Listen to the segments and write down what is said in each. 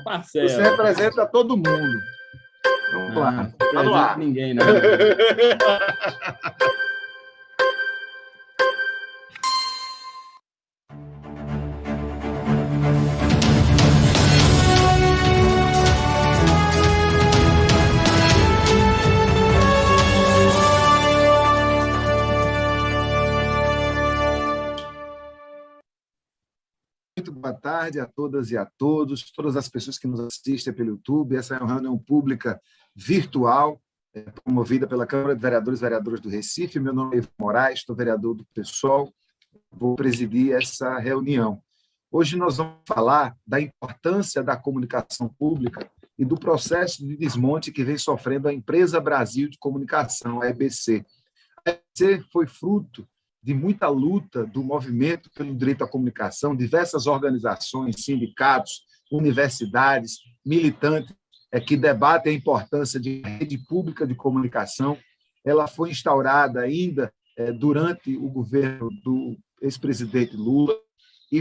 uma Você parcela. representa todo mundo. Vamos lá. Não Vamos lá. representa ninguém, não. Muito boa tarde a todas e a todos, todas as pessoas que nos assistem pelo YouTube. Essa é uma reunião pública virtual, promovida pela Câmara de Vereadores e Vereadoras do Recife. Meu nome é Ivo Moraes, sou vereador do PSOL, vou presidir essa reunião. Hoje nós vamos falar da importância da comunicação pública e do processo de desmonte que vem sofrendo a Empresa Brasil de Comunicação, a EBC. A EBC foi fruto de muita luta do movimento pelo direito à comunicação, diversas organizações, sindicatos, universidades, militantes que debatem a importância de rede pública de comunicação. Ela foi instaurada ainda durante o governo do ex-presidente Lula e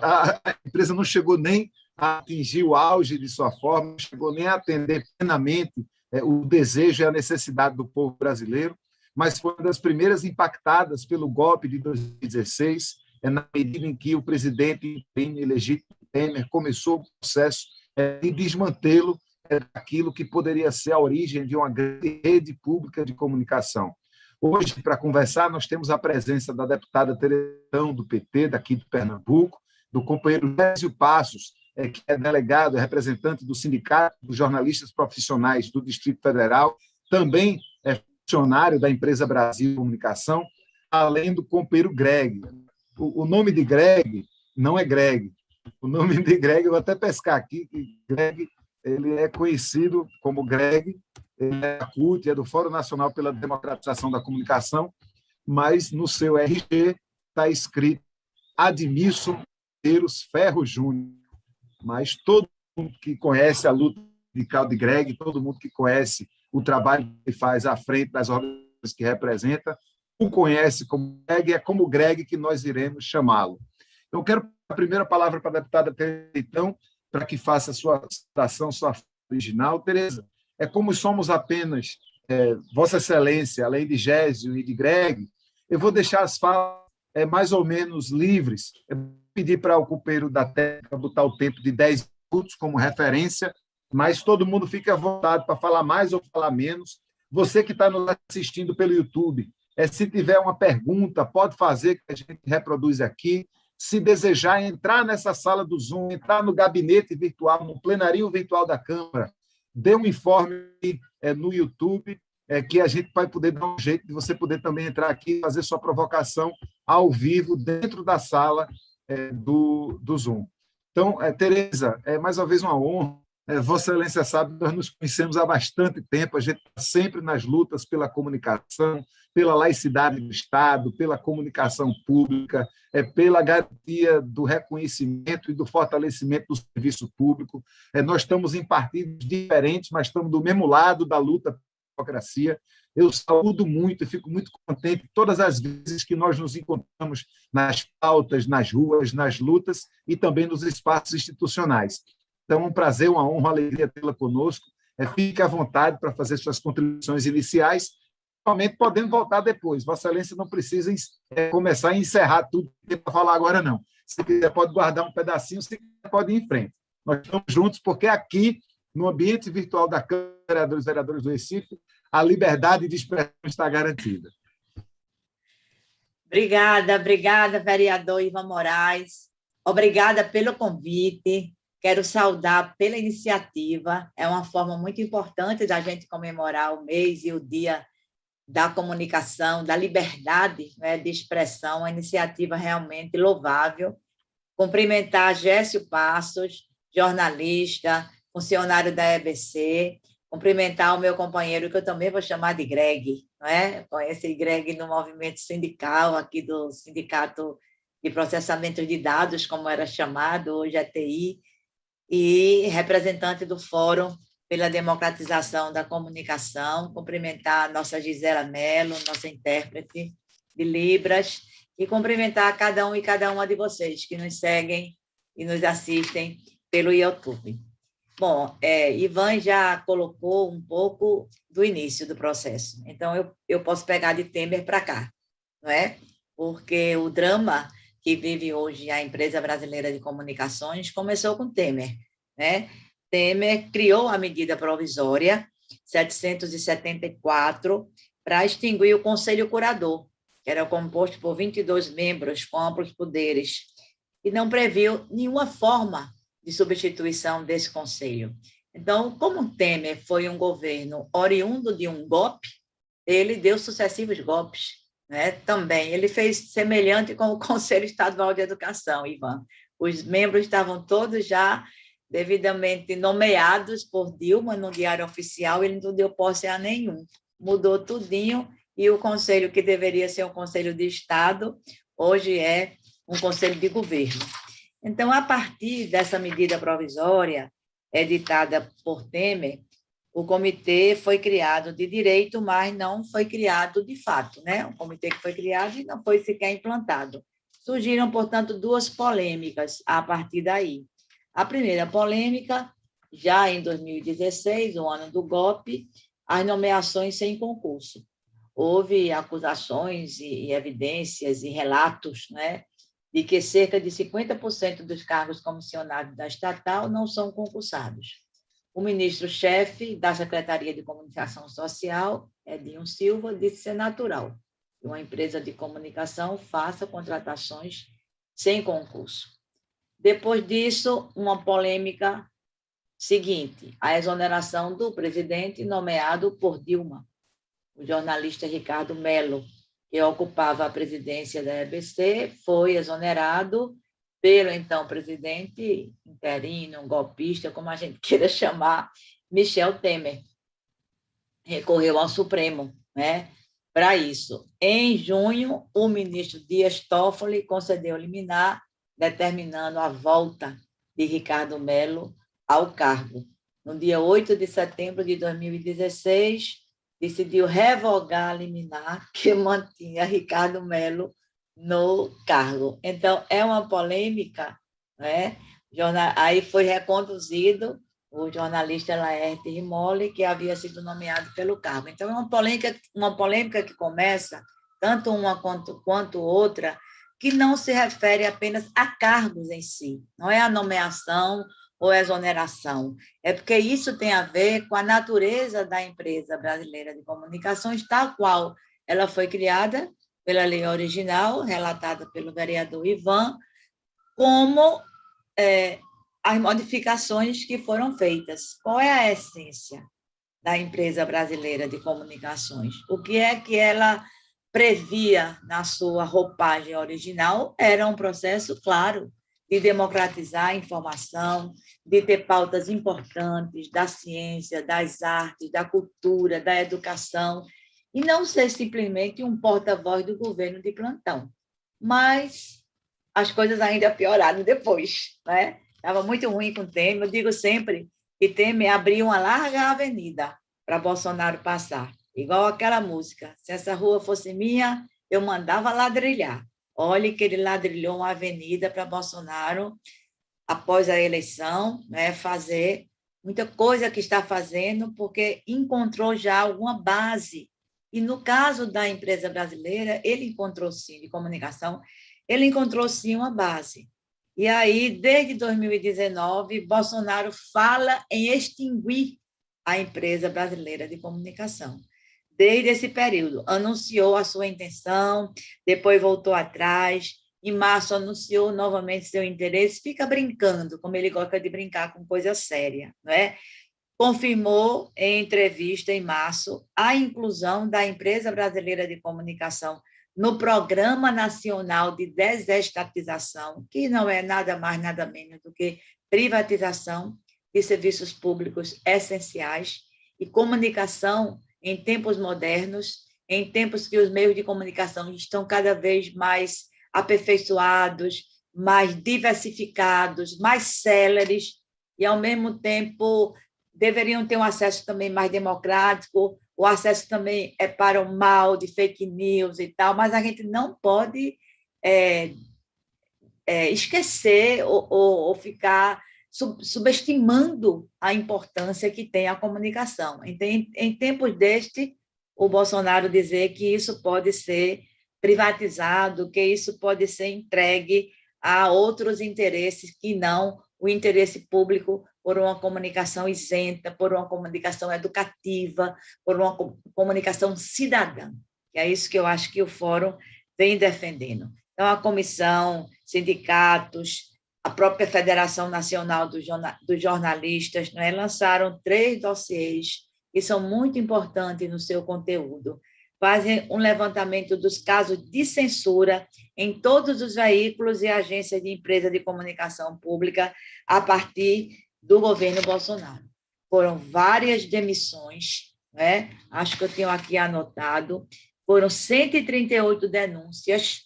a empresa não chegou nem a atingir o auge de sua forma, não chegou nem a atender plenamente o desejo e a necessidade do povo brasileiro, mas foi uma das primeiras impactadas pelo golpe de 2016, na medida em que o presidente ilegítimo Temer começou o processo de desmantê-lo daquilo que poderia ser a origem de uma grande rede pública de comunicação. Hoje, para conversar, nós temos a presença da deputada Teresão, do PT, daqui de Pernambuco, do companheiro Gésio Passos, que é delegado, representante do Sindicato dos Jornalistas Profissionais do Distrito Federal, também é funcionário da Empresa Brasil de Comunicação, além do companheiro Greg. O nome de Greg não é Greg. O nome de Greg, eu vou até pescar aqui, que Greg ele é conhecido como Greg, ele é da CUT, é do Fórum Nacional pela Democratização da Comunicação, mas no seu RG está escrito Admilson Medeiros Ferro Júnior. Mas todo mundo que conhece a luta sindical de Greg, todo mundo que conhece o trabalho que ele faz à frente das organizações que representa, o conhece como Greg, é como Greg que nós iremos chamá-lo. Então, eu quero a primeira palavra para a deputada Tereza, então, para que faça a sua citação, sua original. Tereza, como somos apenas Vossa Excelência, além de Gésio e de Greg, eu vou deixar as falas mais ou menos livres. Eu vou pedir para o companheiro da técnica botar o tempo de 10 minutos como referência, mas todo mundo fica à vontade para falar mais ou falar menos. Você que está nos assistindo pelo YouTube, se tiver uma pergunta, pode fazer, que a gente reproduz aqui. Se desejar entrar nessa sala do Zoom, entrar no gabinete virtual, no plenário virtual da Câmara, dê um informe no YouTube, que a gente vai poder dar um jeito de você poder também entrar aqui e fazer sua provocação ao vivo dentro da sala do Zoom. Então, Tereza, mais uma vez uma honra. Vossa Excelência sabe, nós nos conhecemos há bastante tempo, a gente está sempre nas lutas pela comunicação, pela laicidade do Estado, pela comunicação pública, pela garantia do reconhecimento e do fortalecimento do serviço público. Nós estamos em partidos diferentes, mas estamos do mesmo lado da luta pela democracia. Eu saúdo muito e fico muito contente todas as vezes que nós nos encontramos nas pautas, nas ruas, nas lutas e também nos espaços institucionais. Então, é um prazer, uma honra, uma alegria tê-la conosco. Fique à vontade para fazer suas contribuições iniciais, realmente podendo voltar depois. Vossa Excelência não precisa começar e encerrar tudo que tem para falar agora, não. Se quiser, pode guardar um pedacinho, se quiser, pode ir em frente. Nós estamos juntos, porque aqui, no ambiente virtual da Câmara de Vereadores e Vereadoras do Recife, a liberdade de expressão está garantida. Obrigada, vereador Ivan Moraes. Obrigada pelo convite. Quero saudar pela iniciativa. É uma forma muito importante da gente comemorar o mês e o dia da comunicação, da liberdade, né, de expressão, uma iniciativa realmente louvável. Cumprimentar Gésio Passos, jornalista, funcionário da EBC, cumprimentar o meu companheiro, que eu também vou chamar de Greg, não é? Conheci Greg no movimento sindical, aqui do Sindicato de Processamento de Dados, como era chamado, hoje é TI, e representante do Fórum pela Democratização da Comunicação, cumprimentar a nossa Gisela Mello, nossa intérprete de Libras, e cumprimentar cada um e cada uma de vocês que nos seguem e nos assistem pelo YouTube. Bom, Ivan já colocou um pouco do início do processo, então eu posso pegar de Temer para cá, não é? Porque o drama que vive hoje a empresa brasileira de comunicações começou com Temer, né? Temer criou a medida provisória 774 para extinguir o Conselho Curador, que era composto por 22 membros com amplos poderes, e não previu nenhuma forma de substituição desse conselho. Então, como Temer foi um governo oriundo de um golpe, ele deu sucessivos golpes, né? Também ele fez semelhante com o Conselho Estadual de Educação, Ivan. Os membros estavam todos já devidamente nomeados por Dilma no Diário Oficial, ele não deu posse a nenhum. Mudou tudinho e o conselho que deveria ser um conselho de Estado, hoje é um conselho de governo. Então, a partir dessa medida provisória, editada por Temer, o comitê foi criado de direito, mas não foi criado de fato, né? Um comitê que foi criado e não foi sequer implantado. Surgiram, portanto, duas polêmicas a partir daí. A primeira polêmica, já em 2016, o ano do golpe, as nomeações sem concurso. Houve acusações e evidências e relatos, né, de que cerca de 50% dos cargos comissionados da estatal não são concursados. O ministro-chefe da Secretaria de Comunicação Social, Edinho Silva, disse ser natural que uma empresa de comunicação faça contratações sem concurso. Depois disso, uma polêmica seguinte, a exoneração do presidente nomeado por Dilma, o jornalista Ricardo Mello, que ocupava a presidência da EBC, foi exonerado pelo então presidente interino, golpista, como a gente queira chamar, Michel Temer. Recorreu ao Supremo, né, para isso. Em junho, o ministro Dias Toffoli concedeu liminar, determinando a volta de Ricardo Mello ao cargo. No dia 8 de setembro de 2016, decidiu revogar a liminar que mantinha Ricardo Mello no cargo. Então, é uma polêmica, né? Aí foi reconduzido o jornalista Laerte Rimoli, que havia sido nomeado pelo cargo. Então, é uma polêmica que começa, tanto uma quanto outra, que não se refere apenas a cargos em si, não é a nomeação ou exoneração, é porque isso tem a ver com a natureza da empresa brasileira de comunicações, tal qual ela foi criada pela lei original, relatada pelo vereador Ivan, como as modificações que foram feitas. Qual é a essência da empresa brasileira de comunicações? O que é que ela previa na sua roupagem original? Era um processo, claro, de democratizar a informação, de ter pautas importantes da ciência, das artes, da cultura, da educação, e não ser simplesmente um porta-voz do governo de plantão. Mas as coisas ainda pioraram depois, né? Estava muito ruim com o Temer. Eu digo sempre que Temer abriu uma larga avenida para Bolsonaro passar, igual aquela música. Se essa rua fosse minha, eu mandava ladrilhar. Olhe que ele ladrilhou uma avenida para Bolsonaro, após a eleição, né, fazer muita coisa que está fazendo, porque encontrou já alguma base. E no caso da empresa brasileira, ele encontrou sim, de comunicação, ele encontrou sim uma base. E aí, desde 2019, Bolsonaro fala em extinguir a empresa brasileira de comunicação. Desde esse período, anunciou a sua intenção, depois voltou atrás, em março anunciou novamente seu interesse, fica brincando, como ele gosta de brincar com coisa séria, não é? Confirmou em entrevista em março a inclusão da empresa brasileira de comunicação no Programa Nacional de Desestatização, que não é nada mais, nada menos do que privatização de serviços públicos essenciais e comunicação em tempos modernos, em tempos que os meios de comunicação estão cada vez mais aperfeiçoados, mais diversificados, mais céleres, e, ao mesmo tempo, deveriam ter um acesso também mais democrático, o acesso também é para o mal de fake news e tal, mas a gente não pode esquecer ou ficar subestimando a importância que tem a comunicação. Em tempos deste, o Bolsonaro dizer que isso pode ser privatizado, que isso pode ser entregue a outros interesses que não o interesse público por uma comunicação isenta, por uma comunicação educativa, por uma comunicação cidadã. E é isso que eu acho que o Fórum vem defendendo. Então, a comissão, sindicatos, a própria Federação Nacional dos Jornalistas, não é, lançaram 3 dossiês que são muito importantes no seu conteúdo. Fazem um levantamento dos casos de censura em todos os veículos e agências de empresa de comunicação pública a partir do governo Bolsonaro. Foram várias demissões, né? Acho que eu tenho aqui anotado, foram 138 denúncias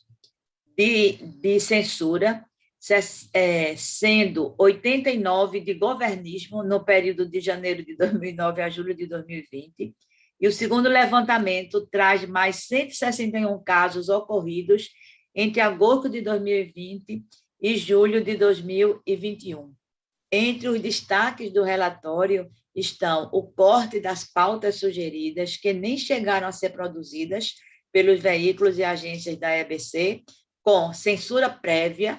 de censura, sendo 89 de governismo no período de janeiro de 2009 a julho de 2020, e o segundo levantamento traz mais 161 casos ocorridos entre agosto de 2020 e julho de 2021. Entre os destaques do relatório estão o corte das pautas sugeridas, que nem chegaram a ser produzidas pelos veículos e agências da EBC, com censura prévia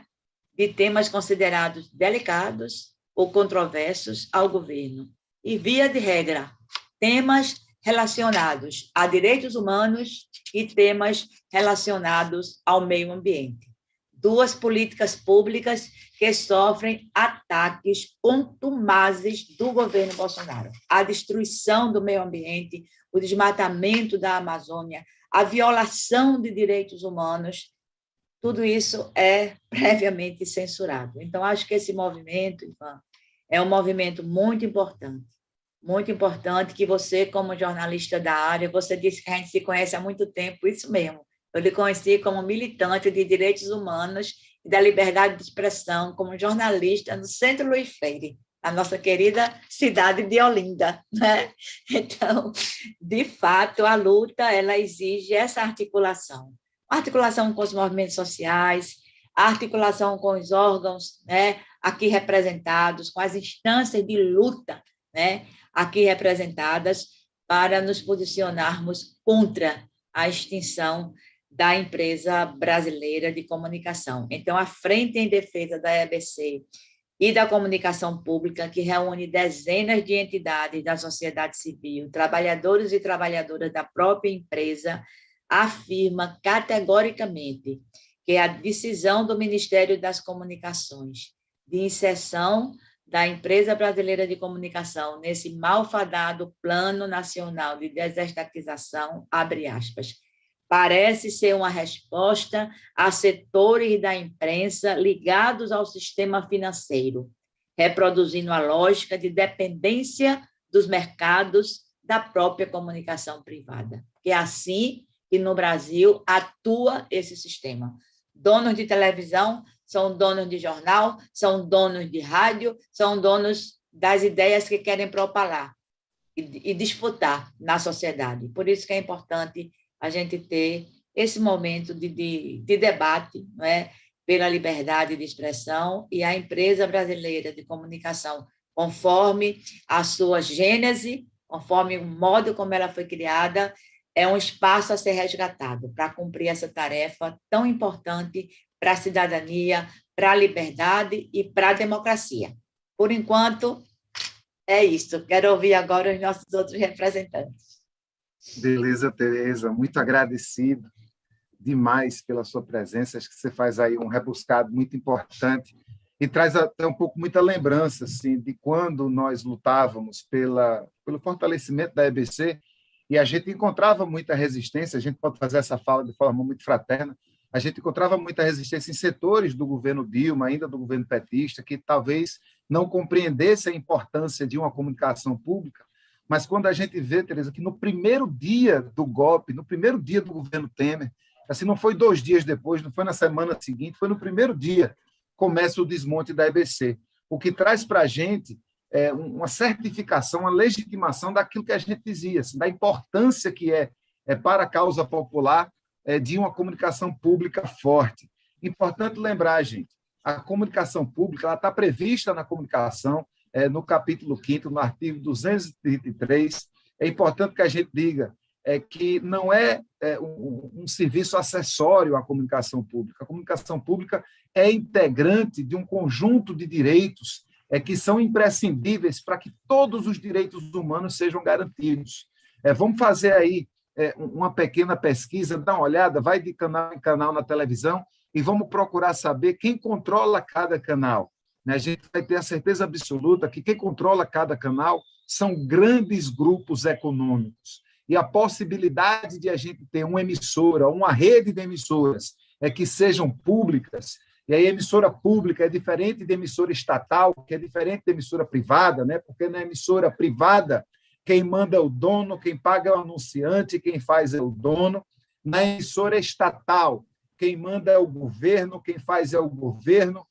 de temas considerados delicados ou controversos ao governo. E, via de regra, temas relacionados a direitos humanos e temas relacionados ao meio ambiente. 2 políticas públicas que sofrem ataques contumazes do governo Bolsonaro. A destruição do meio ambiente, o desmatamento da Amazônia, a violação de direitos humanos, tudo isso é previamente censurado. Então, acho que esse movimento, Ivan, é um movimento muito importante, que você, como jornalista da área, você disse que a gente se conhece há muito tempo, isso mesmo. Eu lhe conheci como militante de direitos humanos e da liberdade de expressão, como jornalista no Centro Luiz Freire, a nossa querida cidade de Olinda, né? Então, de fato, a luta ela exige essa articulação com os movimentos sociais, a articulação com os órgãos, né, aqui representados, com as instâncias de luta, né, aqui representadas, para nos posicionarmos contra a extinção da empresa brasileira de comunicação. Então, a Frente em Defesa da EBC e da Comunicação Pública, que reúne dezenas de entidades da sociedade civil, trabalhadores e trabalhadoras da própria empresa, afirma categoricamente que a decisão do Ministério das Comunicações de inserção da empresa brasileira de comunicação nesse malfadado Plano Nacional de Desestatização, abre aspas, parece ser uma resposta a setores da imprensa ligados ao sistema financeiro, reproduzindo a lógica de dependência dos mercados da própria comunicação privada. Que é assim que no Brasil atua esse sistema. Donos de televisão são donos de jornal, são donos de rádio, são donos das ideias que querem propalar e disputar na sociedade. Por isso que é importante a gente ter esse momento de debate, não é? Pela liberdade de expressão, e a empresa brasileira de comunicação, conforme a sua gênese, conforme o modo como ela foi criada, é um espaço a ser resgatado para cumprir essa tarefa tão importante para a cidadania, para a liberdade e para a democracia. Por enquanto, é isso. Quero ouvir agora os nossos outros representantes. Beleza, Tereza. Muito agradecido demais pela sua presença. Acho que você faz aí um rebuscado muito importante e traz até um pouco muita lembrança assim, de quando nós lutávamos pelo fortalecimento da EBC, e a gente encontrava muita resistência. A gente pode fazer essa fala de forma muito fraterna. A gente encontrava muita resistência em setores do governo Dilma, ainda do governo petista, que talvez não compreendesse a importância de uma comunicação pública, mas quando a gente vê, Tereza, que no primeiro dia do golpe, no primeiro dia do governo Temer, assim, não foi 2 dias depois, não foi na semana seguinte, foi no primeiro dia, começa o desmonte da EBC, o que traz para a gente uma certificação, uma legitimação daquilo que a gente dizia, assim, da importância que é para a causa popular de uma comunicação pública forte. Importante lembrar, gente, a comunicação pública ela está prevista na comunicação, no capítulo 5º, no artigo 233. É importante que a gente diga que não é um serviço acessório à comunicação pública. A comunicação pública é integrante de um conjunto de direitos que são imprescindíveis para que todos os direitos humanos sejam garantidos. Vamos fazer aí uma pequena pesquisa, dá uma olhada, vai de canal em canal na televisão e vamos procurar saber quem controla cada canal. A gente vai ter a certeza absoluta que quem controla cada canal são grandes grupos econômicos. E a possibilidade de a gente ter uma emissora, uma rede de emissoras que sejam públicas, e a emissora pública é diferente de emissora estatal, que é diferente de emissora privada, né? Porque na emissora privada, quem manda é o dono, quem paga é o anunciante, quem faz é o dono. Na emissora estatal, quem manda é o governo, quem faz é o governo,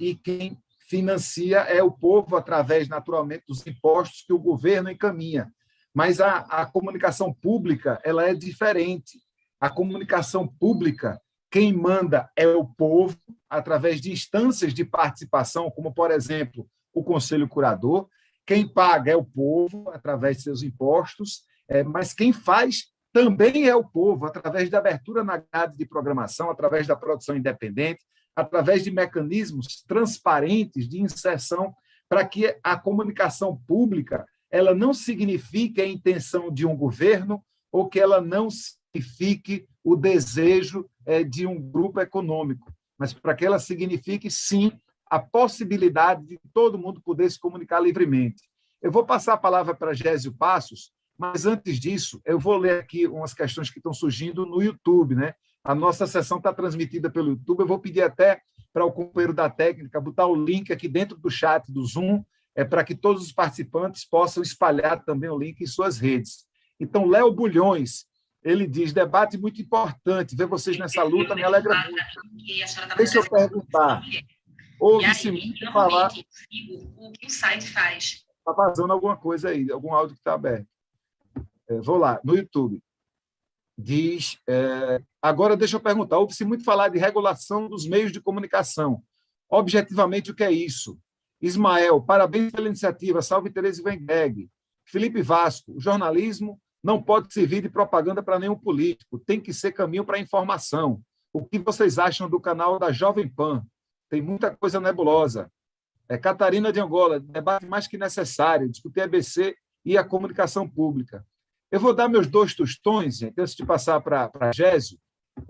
e quem financia é o povo, através, naturalmente, dos impostos que o governo encaminha. Mas a comunicação pública ela é diferente. A comunicação pública, quem manda é o povo, através de instâncias de participação, como, por exemplo, o Conselho Curador. Quem paga é o povo, através de seus impostos, mas quem faz também é o povo, através da abertura na grade de programação, através da produção independente, através de mecanismos transparentes de inserção, para que a comunicação pública ela não signifique a intenção de um governo ou que ela não signifique o desejo de um grupo econômico, mas para que ela signifique, sim, a possibilidade de todo mundo poder se comunicar livremente. Eu vou passar a palavra para Gésio Passos, mas antes disso, eu vou ler aqui umas questões que estão surgindo no YouTube, né? A nossa sessão está transmitida pelo YouTube. Eu vou pedir até para o companheiro da técnica botar o link aqui dentro do chat do Zoom, para que todos os participantes possam espalhar também o link em suas redes. Então, Léo Bulhões, ele diz, debate muito importante, ver vocês nessa luta me alegra muito. Deixa eu perguntar, ouve-se muito falar... O que o site faz? Está vazando alguma coisa aí, algum áudio que está aberto. Vou lá, no YouTube. Diz, agora deixa eu perguntar, ouve-se muito falar de regulação dos meios de comunicação. Objetivamente, o que é isso? Ismael, parabéns pela iniciativa, salve Tereza Wengeg. Felipe Vasco, o jornalismo não pode servir de propaganda para nenhum político, tem que ser caminho para a informação. O que vocês acham do canal da Jovem Pan? Tem muita coisa nebulosa. Catarina de Angola, debate mais que necessário, discutir a EBC e a comunicação pública. Eu vou dar meus 2 tostões, gente, antes de passar para Gésio,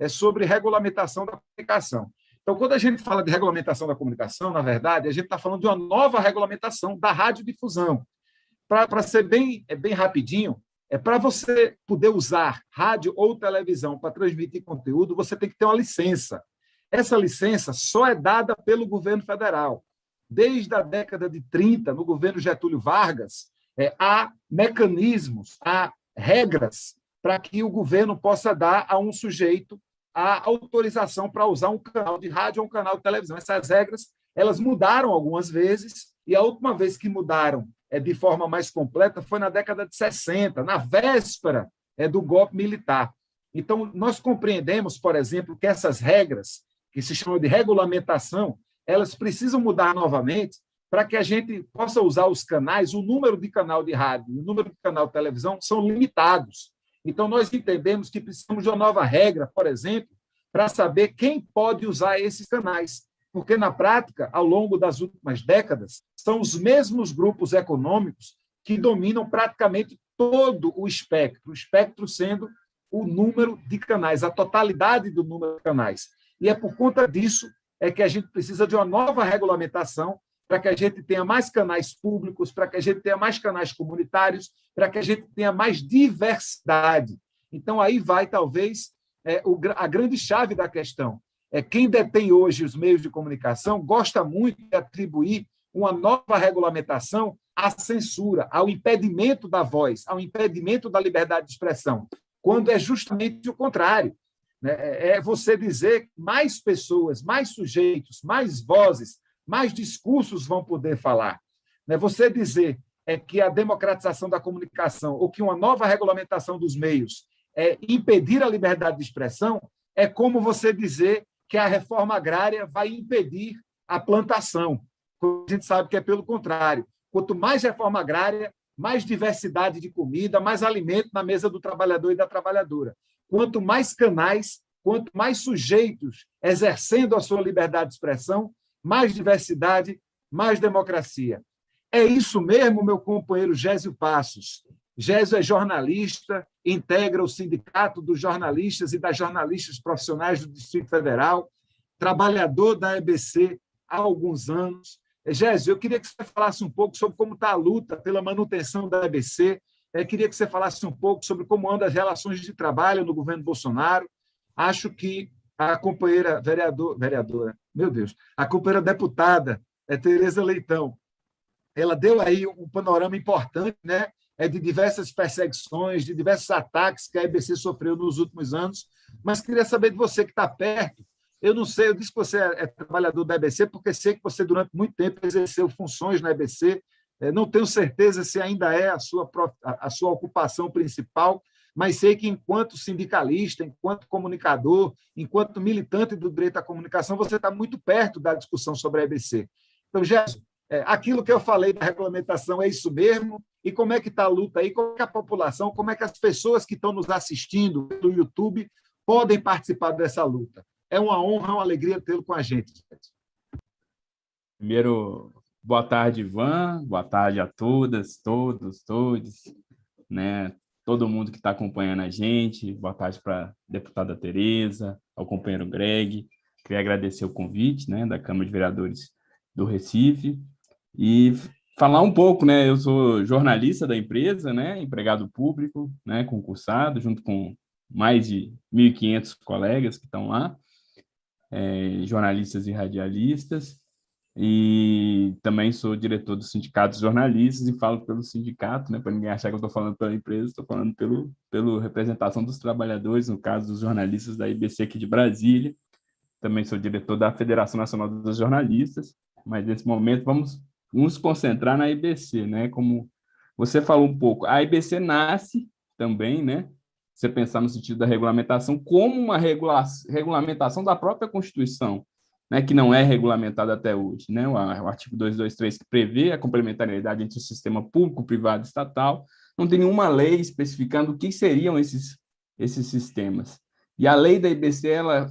sobre regulamentação da comunicação. Então, quando a gente fala de regulamentação da comunicação, na verdade, a gente está falando de uma nova regulamentação da radiodifusão. Para ser bem rapidinho, para você poder usar rádio ou televisão para transmitir conteúdo, você tem que ter uma licença. Essa licença só é dada pelo governo federal. Desde a década de 30, no governo Getúlio Vargas, há mecanismos, há regras para que o governo possa dar a um sujeito a autorização para usar um canal de rádio ou um canal de televisão. Essas regras elas mudaram algumas vezes, e a última vez que mudaram de forma mais completa foi na década de 60, na véspera do golpe militar. Então, nós compreendemos, por exemplo, que essas regras, que se chamam de regulamentação, elas precisam mudar novamente para que a gente possa usar os canais. O número de canal de rádio e o número de canal de televisão são limitados. Então, nós entendemos que precisamos de uma nova regra, por exemplo, para saber quem pode usar esses canais. Porque, na prática, ao longo das últimas décadas, são os mesmos grupos econômicos que dominam praticamente todo o espectro sendo o número de canais, a totalidade do número de canais. E é por conta disso que a gente precisa de uma nova regulamentação para que a gente tenha mais canais públicos, para que a gente tenha mais canais comunitários, para que a gente tenha mais diversidade. Então, aí vai, talvez, a grande chave da questão. Quem detém hoje os meios de comunicação gosta muito de atribuir uma nova regulamentação à censura, ao impedimento da voz, ao impedimento da liberdade de expressão, quando é justamente o contrário. É você dizer que mais pessoas, mais sujeitos, mais vozes, mais discursos vão poder falar. Você dizer que a democratização da comunicação ou que uma nova regulamentação dos meios impedir a liberdade de expressão é como você dizer que a reforma agrária vai impedir a plantação. A gente sabe que é pelo contrário. Quanto mais reforma agrária, mais diversidade de comida, mais alimento na mesa do trabalhador e da trabalhadora. Quanto mais canais, quanto mais sujeitos exercendo a sua liberdade de expressão, mais diversidade, mais democracia. É isso mesmo, meu companheiro Gésio Passos. Gésio é jornalista, integra o Sindicato dos Jornalistas e das Jornalistas Profissionais do Distrito Federal, trabalhador da EBC há alguns anos. Gésio, eu queria que você falasse um pouco sobre como está a luta pela manutenção da EBC. Eu queria que você falasse um pouco sobre como andam as relações de trabalho no governo Bolsonaro. Acho que a companheira vereadora, meu Deus, a companheira deputada Tereza Leitão, ela deu aí um panorama importante, né? De diversas perseguições, de diversos ataques que a EBC sofreu nos últimos anos, mas queria saber de você que está perto. Eu não sei, eu disse que você é trabalhador da EBC, porque sei que você, durante muito tempo, exerceu funções na EBC. Não tenho certeza se ainda é a sua ocupação principal, mas sei que, enquanto sindicalista, enquanto comunicador, enquanto militante do direito à comunicação, você está muito perto da discussão sobre a EBC. Então, Gerson, aquilo que eu falei da regulamentação é isso mesmo? E como é que está a luta aí? Como é que a população, como é que as pessoas que estão nos assistindo pelo YouTube podem participar dessa luta? É uma honra, uma alegria tê-lo com a gente. Primeiro, boa tarde, Ivan. Boa tarde a todas, todos, né? Todo mundo que está acompanhando a gente. Boa tarde para a deputada Tereza, ao companheiro Greg. Queria agradecer o convite, né, da Câmara de Vereadores do Recife e falar um pouco, né? Eu sou jornalista da empresa, né, empregado público, né, concursado, junto com mais de 1.500 colegas que estão lá, jornalistas e radialistas, e também sou diretor do Sindicato dos Jornalistas e falo pelo sindicato, né, para ninguém achar que eu estou falando pela empresa, estou falando pela representação dos trabalhadores, no caso dos jornalistas da IBC aqui de Brasília. Também sou diretor da Federação Nacional dos Jornalistas, mas nesse momento vamos nos concentrar na IBC, né? Como você falou um pouco, a IBC nasce também, né? Você pensar no sentido da regulamentação como uma regulamentação da própria Constituição, né? Que não é regulamentada até hoje, né? O artigo 223, que prevê a complementariedade entre o sistema público, privado e estatal, não tem nenhuma lei especificando o que seriam esses sistemas. E a lei da IBC,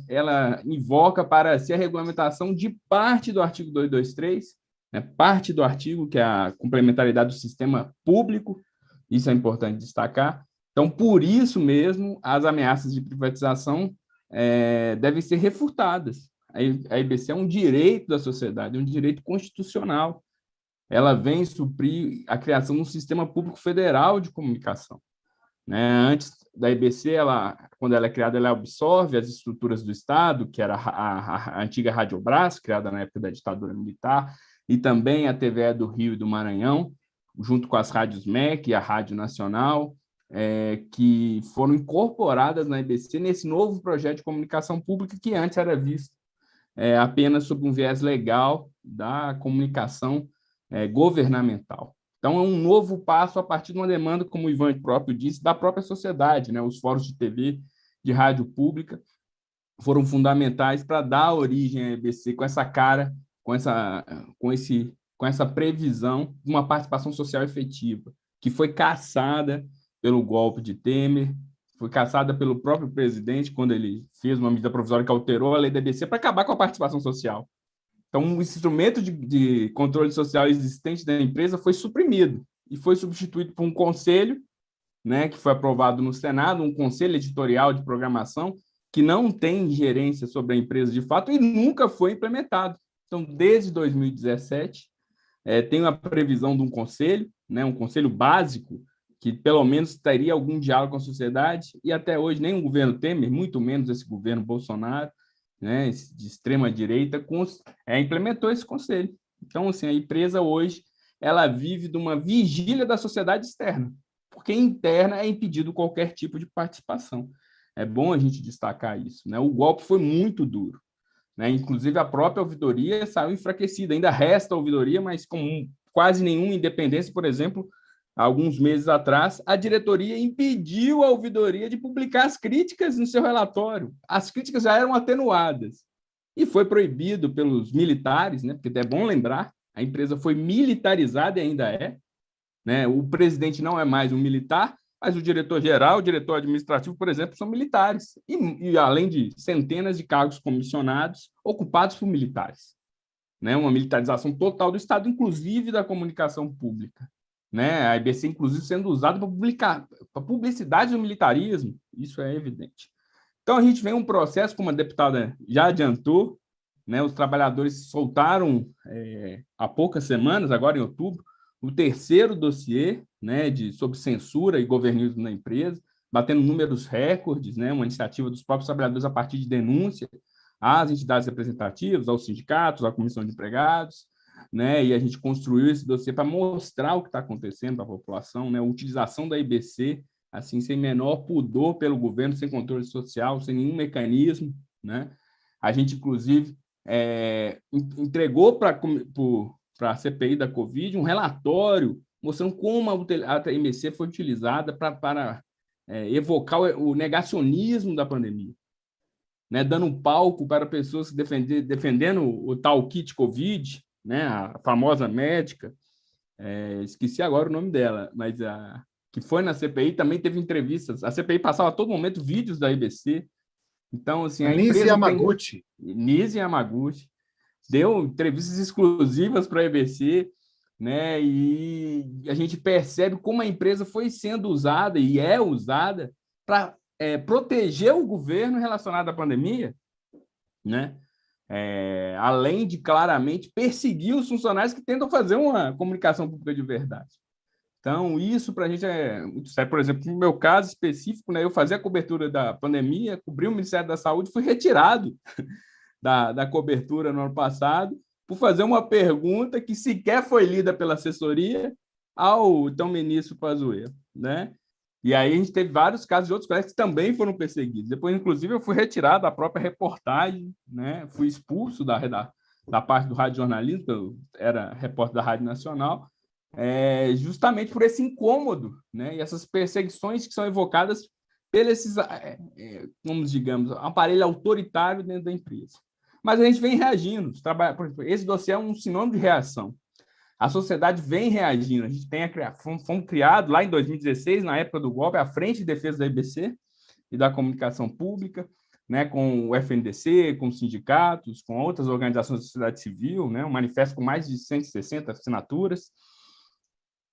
ela invoca para si a regulamentação de parte do artigo 223, né, parte do artigo, que é a complementariedade do sistema público, isso é importante destacar. Então, por isso mesmo, as ameaças de privatização devem ser refutadas. A IBC é um direito da sociedade, é um direito constitucional. Ela vem suprir a criação de um sistema público federal de comunicação. Né? Antes da IBC, quando ela é criada, ela absorve as estruturas do Estado, que era a antiga Radiobras, criada na época da ditadura militar, e também a TVE do Rio e do Maranhão, junto com as rádios MEC e a Rádio Nacional, que foram incorporadas na IBC nesse novo projeto de comunicação pública que antes era visto apenas sob um viés legal da comunicação governamental. Então, é um novo passo a partir de uma demanda, como o Ivan próprio disse, da própria sociedade, né? Os fóruns de TV, de rádio pública, foram fundamentais para dar origem à EBC com essa cara, com essa previsão de uma participação social efetiva, que foi caçada pelo golpe de Temer, foi caçada pelo próprio presidente, quando ele fez uma medida provisória que alterou a lei da EBC para acabar com a participação social. Então, o instrumento de controle social existente da empresa foi suprimido e foi substituído por um conselho, né, que foi aprovado no Senado, um conselho editorial de programação que não tem gerência sobre a empresa de fato e nunca foi implementado. Então, desde 2017, tem a previsão de um conselho, né, um conselho básico, que pelo menos teria algum diálogo com a sociedade, e até hoje nem o governo Temer, muito menos esse governo Bolsonaro, né, de extrema-direita, implementou esse conselho. Então, assim, a empresa hoje ela vive de uma vigília da sociedade externa, porque interna é impedido qualquer tipo de participação. É bom a gente destacar isso, né? O golpe foi muito duro, né? Inclusive, a própria ouvidoria saiu enfraquecida. Ainda resta a ouvidoria, mas com quase nenhuma independência. Por exemplo, alguns meses atrás, a diretoria impediu a ouvidoria de publicar as críticas no seu relatório. As críticas já eram atenuadas. e foi proibido pelos militares, né? Porque é bom lembrar, a empresa foi militarizada e ainda é, né? O presidente não é mais um militar, mas o diretor-geral, o diretor administrativo, por exemplo, são militares, e além de centenas de cargos comissionados ocupados por militares, né? Uma militarização total do Estado, inclusive da comunicação pública, né? A IBC, inclusive, sendo usada para publicidade do militarismo, isso é evidente. Então, a gente vem um processo, como a deputada já adiantou, né? Os trabalhadores soltaram, há poucas semanas, agora em outubro, o terceiro dossiê, né, sobre censura e governismo na empresa, batendo números recordes, né? Uma iniciativa dos próprios trabalhadores a partir de denúncia às entidades representativas, aos sindicatos, à comissão de empregados, né? E a gente construiu esse dossiê para mostrar o que está acontecendo para a população, né? A utilização da IBC, assim, sem menor pudor pelo governo, sem controle social, sem nenhum mecanismo, né? A gente, inclusive, entregou para a CPI da Covid um relatório mostrando como a IBC foi utilizada para evocar o negacionismo da pandemia, né? Dando um palco para pessoas defendendo o tal kit Covid, né? A famosa médica, esqueci agora o nome dela, mas que foi na CPI, também teve entrevistas. A CPI passava a todo momento vídeos da IBC. Então, assim, a Nise empresa Yamaguchi. Nise Yamaguchi deu entrevistas exclusivas para a IBC, né? E a gente percebe como a empresa foi sendo usada e é usada para proteger o governo relacionado à pandemia, né? Além de claramente perseguir os funcionários que tentam fazer uma comunicação pública de verdade. Então, isso para a gente é muito sério. Por exemplo, no meu caso específico, né, eu fazia a cobertura da pandemia, cobri o Ministério da Saúde, fui retirado da cobertura no ano passado por fazer uma pergunta que sequer foi lida pela assessoria ao então ministro Pazuello, né? E aí a gente teve vários casos de outros colegas que também foram perseguidos. Depois, inclusive, eu fui retirado da própria reportagem, né? Fui expulso da parte do rádio jornalismo, que eu era repórter da Rádio Nacional, justamente por esse incômodo, né? E essas perseguições que são evocadas pelos como digamos, aparelho autoritário dentro da empresa. Mas a gente vem reagindo. Por exemplo, esse dossiê é um sinônimo de reação. A sociedade vem reagindo. A gente fomos criados lá em 2016, na época do golpe, à Frente de Defesa da IBC e da Comunicação Pública, né, com o FNDC, com sindicatos, com outras organizações da sociedade civil, né, um manifesto com mais de 160 assinaturas,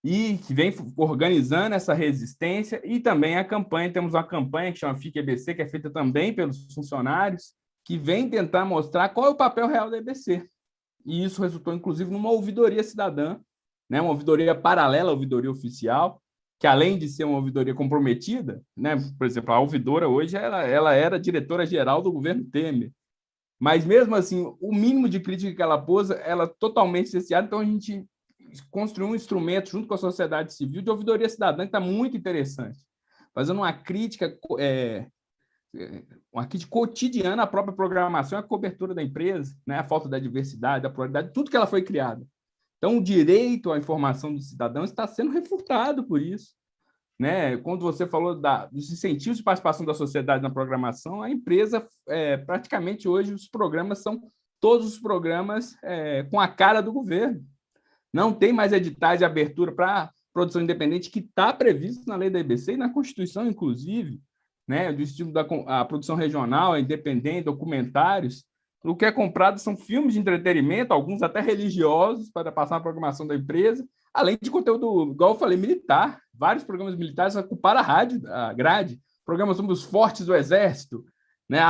e que vem organizando essa resistência, e também a campanha, temos uma campanha que chama Fique IBC, que é feita também pelos funcionários, que vem tentar mostrar qual é o papel real da IBC. E isso resultou, inclusive, numa ouvidoria cidadã, né, uma ouvidoria paralela à ouvidoria oficial, que, além de ser uma ouvidoria comprometida, né, por exemplo, a ouvidora hoje ela era diretora-geral do governo Temer, mas, mesmo assim, o mínimo de crítica que ela pôs, ela totalmente cesseada. Então, a gente construiu um instrumento, junto com a sociedade civil, de ouvidoria cidadã, que está muito interessante, fazendo uma crítica cotidiana à própria programação e à cobertura da empresa, né? A falta da diversidade, da pluralidade, tudo que ela foi criada. Então, o direito à informação do cidadão está sendo refutado por isso, né? Quando você falou dos incentivos de participação da sociedade na programação, a empresa, praticamente hoje, todos os programas com a cara do governo. Não tem mais editais de abertura para produção independente, que está previsto na lei da IBC e na Constituição, inclusive, né, do estilo da produção regional, independente, documentários. O que é comprado são filmes de entretenimento, alguns até religiosos, para passar na programação da empresa, além de conteúdo, igual eu falei, militar. Vários programas militares ocuparam a grade. Programas sobre os fortes do Exército, né?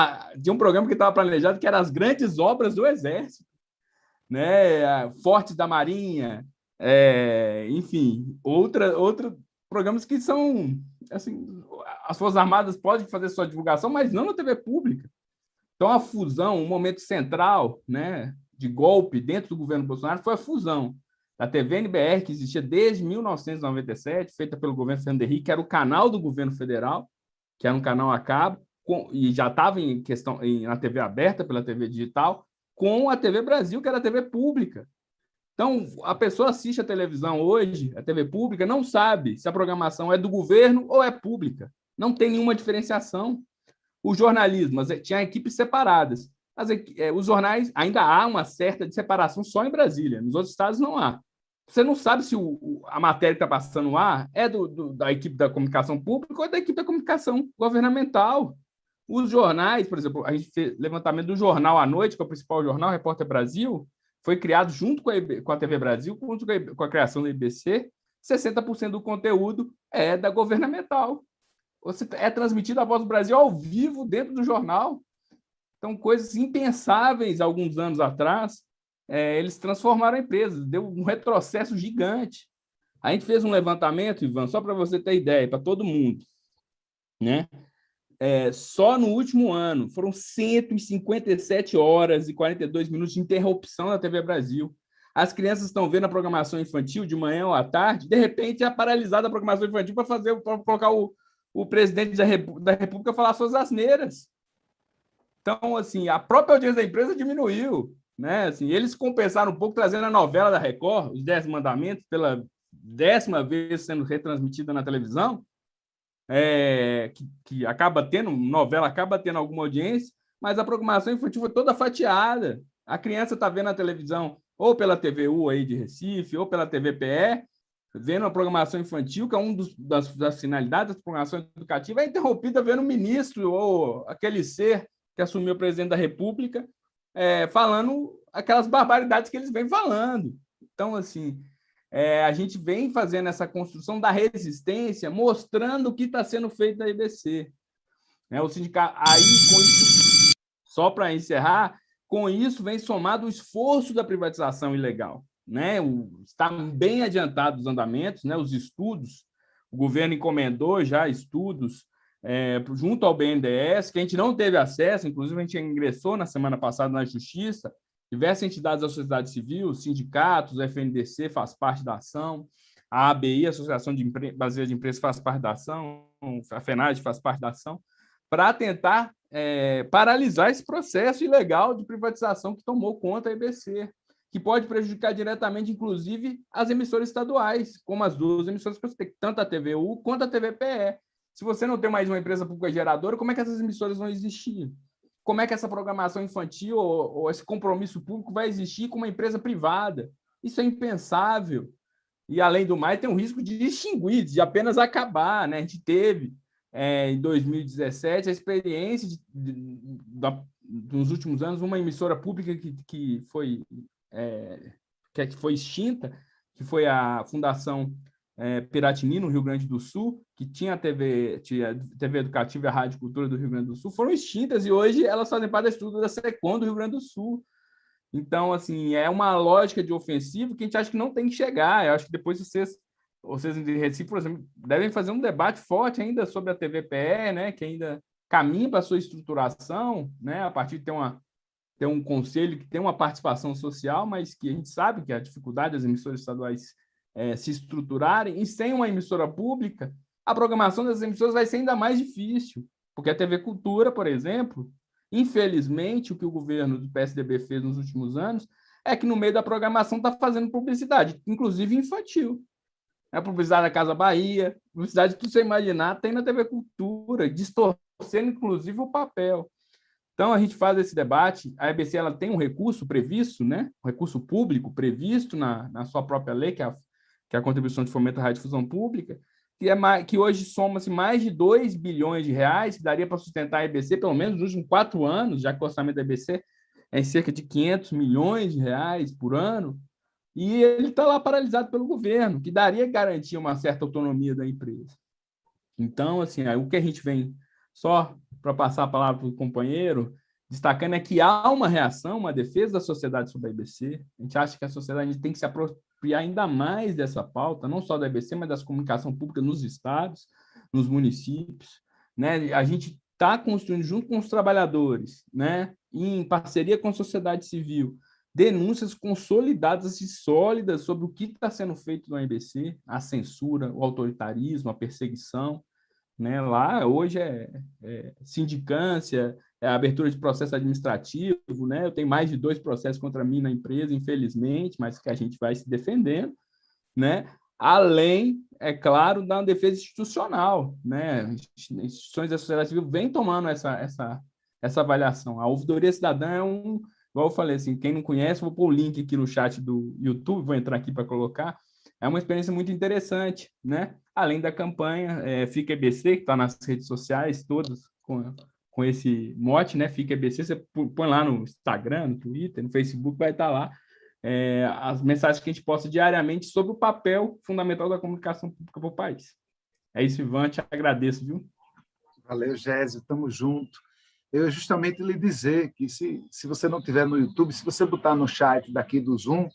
Tinha um programa que estava planejado que era as grandes obras do Exército, né? Fortes da Marinha, enfim, outros programas que são, assim, as Forças Armadas podem fazer sua divulgação, mas não na TV pública. Então, a fusão, um momento central, né, de golpe dentro do governo Bolsonaro, foi a fusão da TV NBR, que existia desde 1997, feita pelo governo Fernando Henrique, que era o canal do governo federal, que era um canal a cabo, e já estava na TV aberta, pela TV digital, com a TV Brasil, que era a TV pública. Então, a pessoa assiste a televisão hoje, a TV pública, não sabe se a programação é do governo ou é pública. Não tem nenhuma diferenciação. O jornalismo, tinha equipes separadas. os jornais, ainda há uma certa separação só em Brasília, nos outros estados não há. Você não sabe se a matéria que está passando no ar é da equipe da comunicação pública ou é da equipe da comunicação governamental. Os jornais, por exemplo, a gente fez levantamento do Jornal à Noite, que é o principal jornal, Repórter Brasil, foi criado junto com a TV Brasil, junto com a criação da IBC, 60% do conteúdo é da governamental. É transmitido a Voz do Brasil ao vivo dentro do jornal. Então, coisas impensáveis alguns anos atrás, eles transformaram a empresa, deu um retrocesso gigante. A gente fez um levantamento, Ivan, só para você ter ideia, para todo mundo, né? Só no último ano, foram 157 horas e 42 minutos de interrupção da TV Brasil. As crianças estão vendo a programação infantil de manhã ou à tarde, de repente é paralisada a programação infantil para colocar o presidente da República falar suas asneiras. Então, assim, a própria audiência da empresa diminuiu, né? Assim, eles compensaram um pouco trazendo a novela da Record, Os 10 Mandamentos, pela 10ª vez sendo retransmitida na televisão, que acaba tendo, novela acaba tendo alguma audiência, mas a programação infantil foi toda fatiada. A criança está vendo a televisão ou pela TVU aí de Recife, ou pela TVPE, vendo a programação infantil, que é das finalidades da programação educativa, é interrompida vendo o ministro ou aquele ser que assumiu o presidente da República, falando aquelas barbaridades que eles vêm falando. Então, assim, a gente vem fazendo essa construção da resistência, mostrando o que está sendo feito na IBC. O sindicato, aí, com isso, só para encerrar, com isso vem somado o esforço da privatização ilegal, né? Está bem adiantado os andamentos, né? Os estudos, o governo encomendou já estudos junto ao BNDES, que a gente não teve acesso, inclusive a gente ingressou na semana passada na Justiça, diversas entidades da sociedade civil, sindicatos, o FNDC faz parte da ação, a ABI, a Associação Brasileira de Empresas, faz parte da ação, a FENAD faz parte da ação, para tentar paralisar esse processo ilegal de privatização que tomou conta da IBC, que pode prejudicar diretamente, inclusive, as emissoras estaduais, como as duas emissoras que você tem, tanto a TVU quanto a TVPE. Se você não tem mais uma empresa pública geradora, como é que essas emissoras vão existir? Como é que essa programação infantil ou esse compromisso público vai existir com uma empresa privada? Isso é impensável. E, além do mais, tem um risco de extinguir, de apenas acabar, né? A gente teve, em 2017, a experiência nos últimos anos, uma emissora pública que foi extinta, que foi a Fundação Piratini, no Rio Grande do Sul, que tinha a TV Educativa e a Rádio Cultura do Rio Grande do Sul, foram extintas e hoje elas fazem parte da estrutura da SECOM do Rio Grande do Sul. Então, assim, é uma lógica de ofensivo que a gente acha que não tem que chegar. Eu acho que depois vocês de Recife, por exemplo, devem fazer um debate forte ainda sobre a TVPE, né, que ainda caminha para a sua estruturação, né, a partir de ter um conselho que tem uma participação social, mas que a gente sabe que a dificuldade das emissoras estaduais se estruturarem, e sem uma emissora pública, a programação das emissoras vai ser ainda mais difícil, porque a TV Cultura, por exemplo, infelizmente, o que o governo do PSDB fez nos últimos anos é que no meio da programação está fazendo publicidade, inclusive infantil. A publicidade da Casa Bahia, publicidade que você imaginar, tem na TV Cultura, distorcendo inclusive o papel. Então, a gente faz esse debate, a EBC ela tem um recurso previsto, né? Um recurso público previsto na sua própria lei, que é a Contribuição de Fomento à Radiodifusão Pública, que hoje soma-se mais de 2 bilhões de reais, que daria para sustentar a EBC, pelo menos nos últimos 4 anos, já que o orçamento da EBC é em cerca de 500 milhões de reais por ano, e ele está lá paralisado pelo governo, que daria garantir uma certa autonomia da empresa. Então, assim, o que a gente vem, só para passar a palavra para o companheiro, destacando é que há uma reação, uma defesa da sociedade sobre a EBC. A gente acha que a sociedade tem que se apropriar ainda mais dessa pauta, não só da EBC, mas das comunicações públicas nos estados, nos municípios, né? A gente está construindo, junto com os trabalhadores, né, em parceria com a sociedade civil, denúncias consolidadas e sólidas sobre o que está sendo feito no EBC, a censura, o autoritarismo, a perseguição, né? Lá hoje sindicância, a abertura de processo administrativo, né? Eu tenho mais de 2 processos contra mim na empresa, infelizmente, mas que a gente vai se defendendo, né? Além, é claro, da defesa institucional, né? Instituições da sociedade civil vêm tomando essa essa avaliação. A ouvidoria cidadã é igual eu falei, assim, quem não conhece, vou pôr o link aqui no chat do YouTube, vou entrar aqui para colocar. É uma experiência muito interessante, né? Além da campanha, Fica EBC, que está nas redes sociais todas com esse mote, né? Fica EBC, você põe lá no Instagram, no Twitter, no Facebook, vai estar lá as mensagens que a gente posta diariamente sobre o papel fundamental da comunicação pública para o país. É isso, Ivan, te agradeço, viu? Valeu, Gésio, estamos juntos. Eu ia justamente lhe dizer que se você não estiver no YouTube, se você botar no chat daqui do Zoom,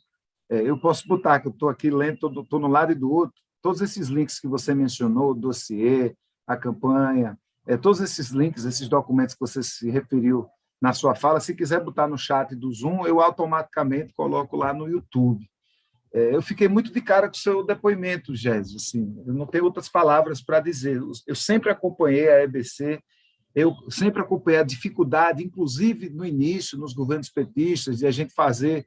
eu posso botar, que eu estou aqui lendo, estou no lado e do outro, todos esses links que você mencionou, o dossiê, a campanha, todos esses links, esses documentos que você se referiu na sua fala, se quiser botar no chat do Zoom, eu automaticamente coloco lá no YouTube. Eu fiquei muito de cara com o seu depoimento, Gésio, assim, eu não tenho outras palavras para dizer. Eu sempre acompanhei a EBC, eu sempre acompanhei a dificuldade, inclusive no início, nos governos petistas, de a gente fazer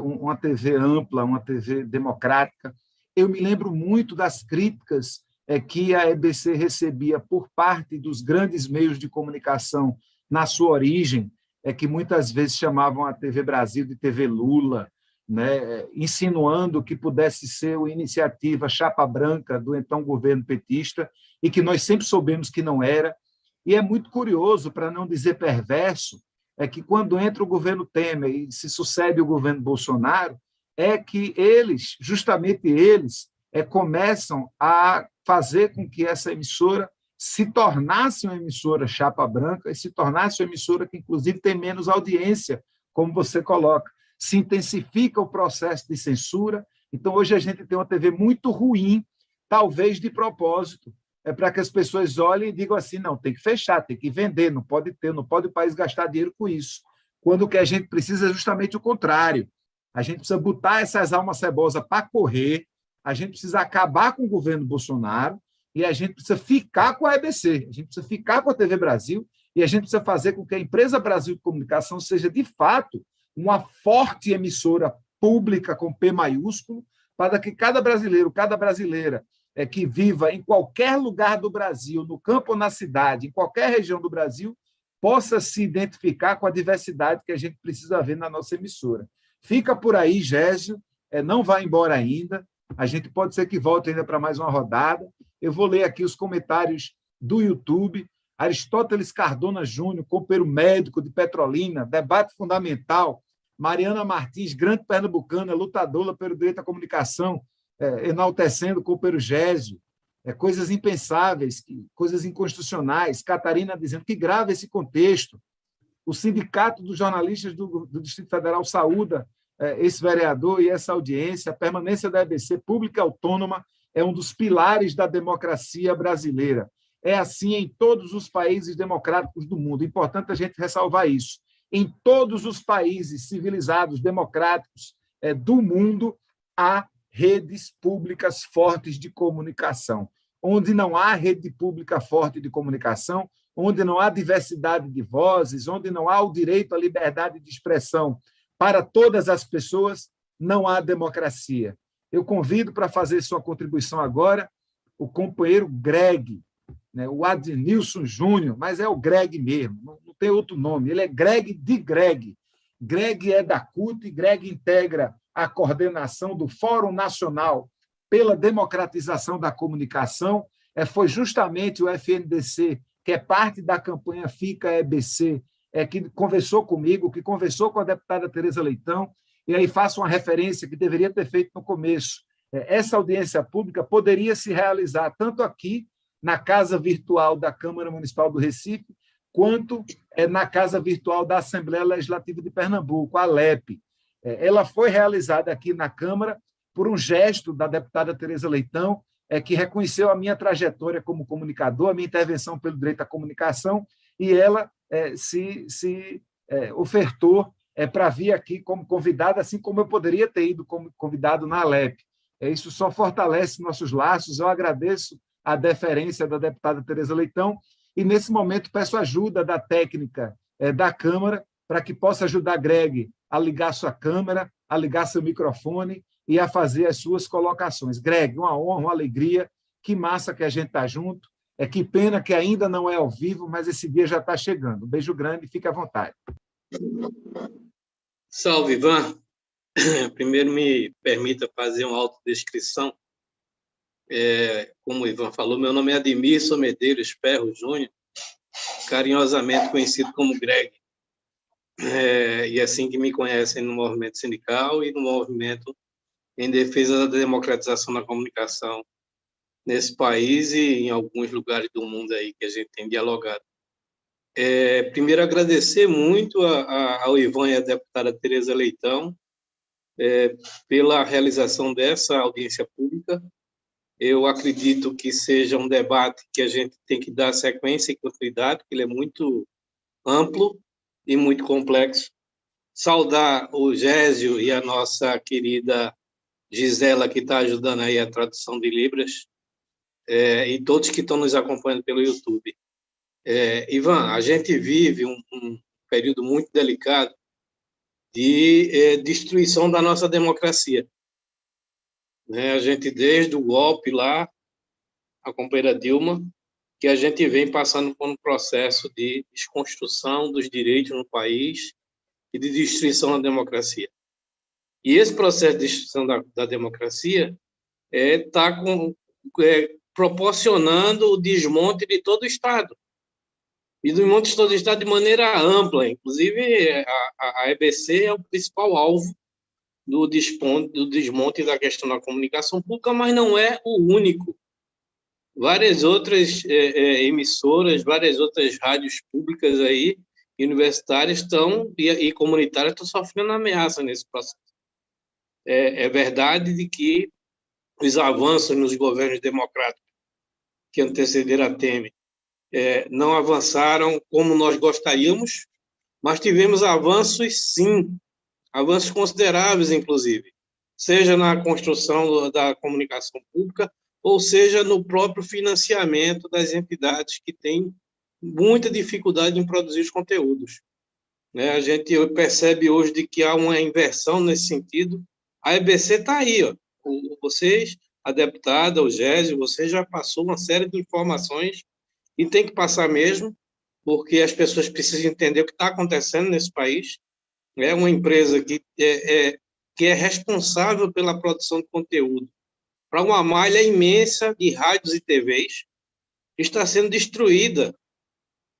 uma TV ampla, uma TV democrática. Eu me lembro muito das críticas que a EBC recebia por parte dos grandes meios de comunicação na sua origem, que muitas vezes chamavam a TV Brasil de TV Lula, né, insinuando que pudesse ser uma iniciativa chapa branca do então governo petista, e que nós sempre soubemos que não era. E é muito curioso, para não dizer perverso, que quando entra o governo Temer e se sucede o governo Bolsonaro, que eles, justamente eles, começam a fazer com que essa emissora se tornasse uma emissora chapa branca e se tornasse uma emissora que, inclusive, tem menos audiência, como você coloca. Se intensifica o processo de censura. Então, hoje a gente tem uma TV muito ruim, talvez de propósito, para que as pessoas olhem e digam assim, não, tem que fechar, tem que vender, não pode o país gastar dinheiro com isso. Quando o que a gente precisa é justamente o contrário. A gente precisa botar essas almas cebosas para correr, a gente precisa acabar com o governo Bolsonaro e a gente precisa ficar com a EBC, a gente precisa ficar com a TV Brasil e a gente precisa fazer com que a Empresa Brasil de Comunicação seja, de fato, uma forte emissora pública com P maiúsculo, para que cada brasileiro, cada brasileira que viva em qualquer lugar do Brasil, no campo ou na cidade, em qualquer região do Brasil, possa se identificar com a diversidade que a gente precisa ver na nossa emissora. Fica por aí, Gésio, não vai embora ainda, a gente pode ser que volte ainda para mais uma rodada. Eu vou ler aqui os comentários do YouTube. Aristóteles Cardona Júnior, companheiro médico de Petrolina, debate fundamental. Mariana Martins, grande pernambucana, lutadora pelo direito à comunicação, enaltecendo o companheiro Gésio. Coisas impensáveis, coisas inconstitucionais. Catarina dizendo que grave esse contexto. O Sindicato dos Jornalistas do Distrito Federal saúda esse vereador e essa audiência. A permanência da EBC pública e autônoma é um dos pilares da democracia brasileira. É assim em todos os países democráticos do mundo. É importante a gente ressalvar isso. Em todos os países civilizados, democráticos do mundo, há redes públicas fortes de comunicação. Onde não há rede pública forte de comunicação, onde não há diversidade de vozes, onde não há o direito à liberdade de expressão para todas as pessoas, não há democracia. Eu convido para fazer sua contribuição agora o companheiro Greg, o Adnilson Júnior, mas é o Greg mesmo, não tem outro nome, ele é Greg de Greg. Greg é da CUT, Greg integra a coordenação do Fórum Nacional pela Democratização da Comunicação. Foi justamente o FNDC, que é parte da campanha Fica EBC, que conversou comigo, que conversou com a deputada Tereza Leitão, e aí faço uma referência que deveria ter feito no começo. Essa audiência pública poderia se realizar tanto aqui, na Casa Virtual da Câmara Municipal do Recife, quanto na Casa Virtual da Assembleia Legislativa de Pernambuco, a ALEP. Ela foi realizada aqui na Câmara por um gesto da deputada Tereza Leitão, que reconheceu a minha trajetória como comunicador, a minha intervenção pelo direito à comunicação, e ela se ofertou para vir aqui como convidada, assim como eu poderia ter ido como convidado na ALEP. Isso só fortalece nossos laços. Eu agradeço a deferência da deputada Tereza Leitão e, nesse momento, peço ajuda da técnica da Câmara para que possa ajudar Greg a ligar sua câmera, a ligar seu microfone e a fazer as suas colocações. Greg, uma honra, uma alegria, que massa que a gente está junto. Que pena que ainda não é ao vivo, mas esse dia já está chegando. Um beijo grande, fique à vontade. Salve, Ivan. Primeiro, me permita fazer uma autodescrição. Como o Ivan falou, meu nome é Admilson Medeiros Ferro Júnior, carinhosamente conhecido como Greg. E assim que me conhecem no movimento sindical e no movimento em defesa da democratização da comunicação nesse país e em alguns lugares do mundo aí que a gente tem dialogado. Primeiro, agradecer muito ao Ivan e à deputada Tereza Leitão pela realização dessa audiência pública. Eu acredito que seja um debate que a gente tem que dar sequência e continuidade, porque ele é muito amplo e muito complexo. Saudar o Gésio e a nossa querida Gisela, que está ajudando aí a tradução de Libras, e todos que estão nos acompanhando pelo YouTube. Ivan, a gente vive um período muito delicado de destruição da nossa democracia. A gente, desde o golpe lá, a companheira Dilma, que a gente vem passando por um processo de desconstrução dos direitos no país e de destruição da democracia. E esse processo de destruição da democracia está proporcionando o desmonte de todo o Estado. E desmonte de todo o Estado de maneira ampla. Inclusive, a EBC é o principal alvo do desmonte da questão da comunicação pública, mas não é o único. Várias outras emissoras, várias outras rádios públicas aí, universitárias e comunitárias estão sofrendo ameaça nesse processo. É verdade de que os avanços nos governos democráticos que antecederam a Temer não avançaram como nós gostaríamos, mas tivemos avanços, sim, avanços consideráveis, inclusive, seja na construção da comunicação pública, ou seja no próprio financiamento das entidades que têm muita dificuldade em produzir os conteúdos. A gente percebe hoje de que há uma inversão nesse sentido. A EBC está aí, ó. Vocês, a deputada, o Gésio, você já passou uma série de informações e tem que passar mesmo, porque as pessoas precisam entender o que está acontecendo nesse país. É uma empresa que é responsável pela produção de conteúdo para uma malha imensa de rádios e TVs, está sendo destruída.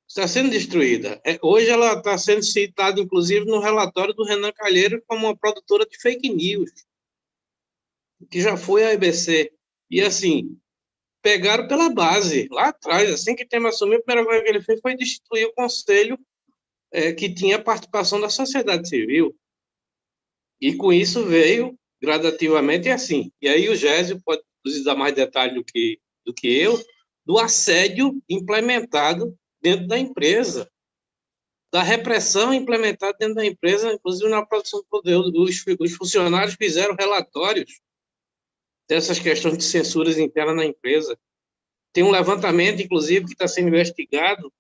Está sendo destruída. Hoje ela está sendo citada, inclusive, no relatório do Renan Calheiros como uma produtora de fake news, que já foi a EBC. E, assim, pegaram pela base, lá atrás, assim que o Temer assumiu, a primeira coisa que ele fez foi destituir o conselho que tinha participação da sociedade civil. E com isso veio gradativamente assim. E aí o Gésio pode dar mais detalhes do que eu, do assédio implementado dentro da empresa, da repressão implementada dentro da empresa, inclusive na produção do conteúdo. Os funcionários fizeram relatórios dessas questões de censuras internas na empresa. Tem um levantamento, inclusive, que está sendo investigado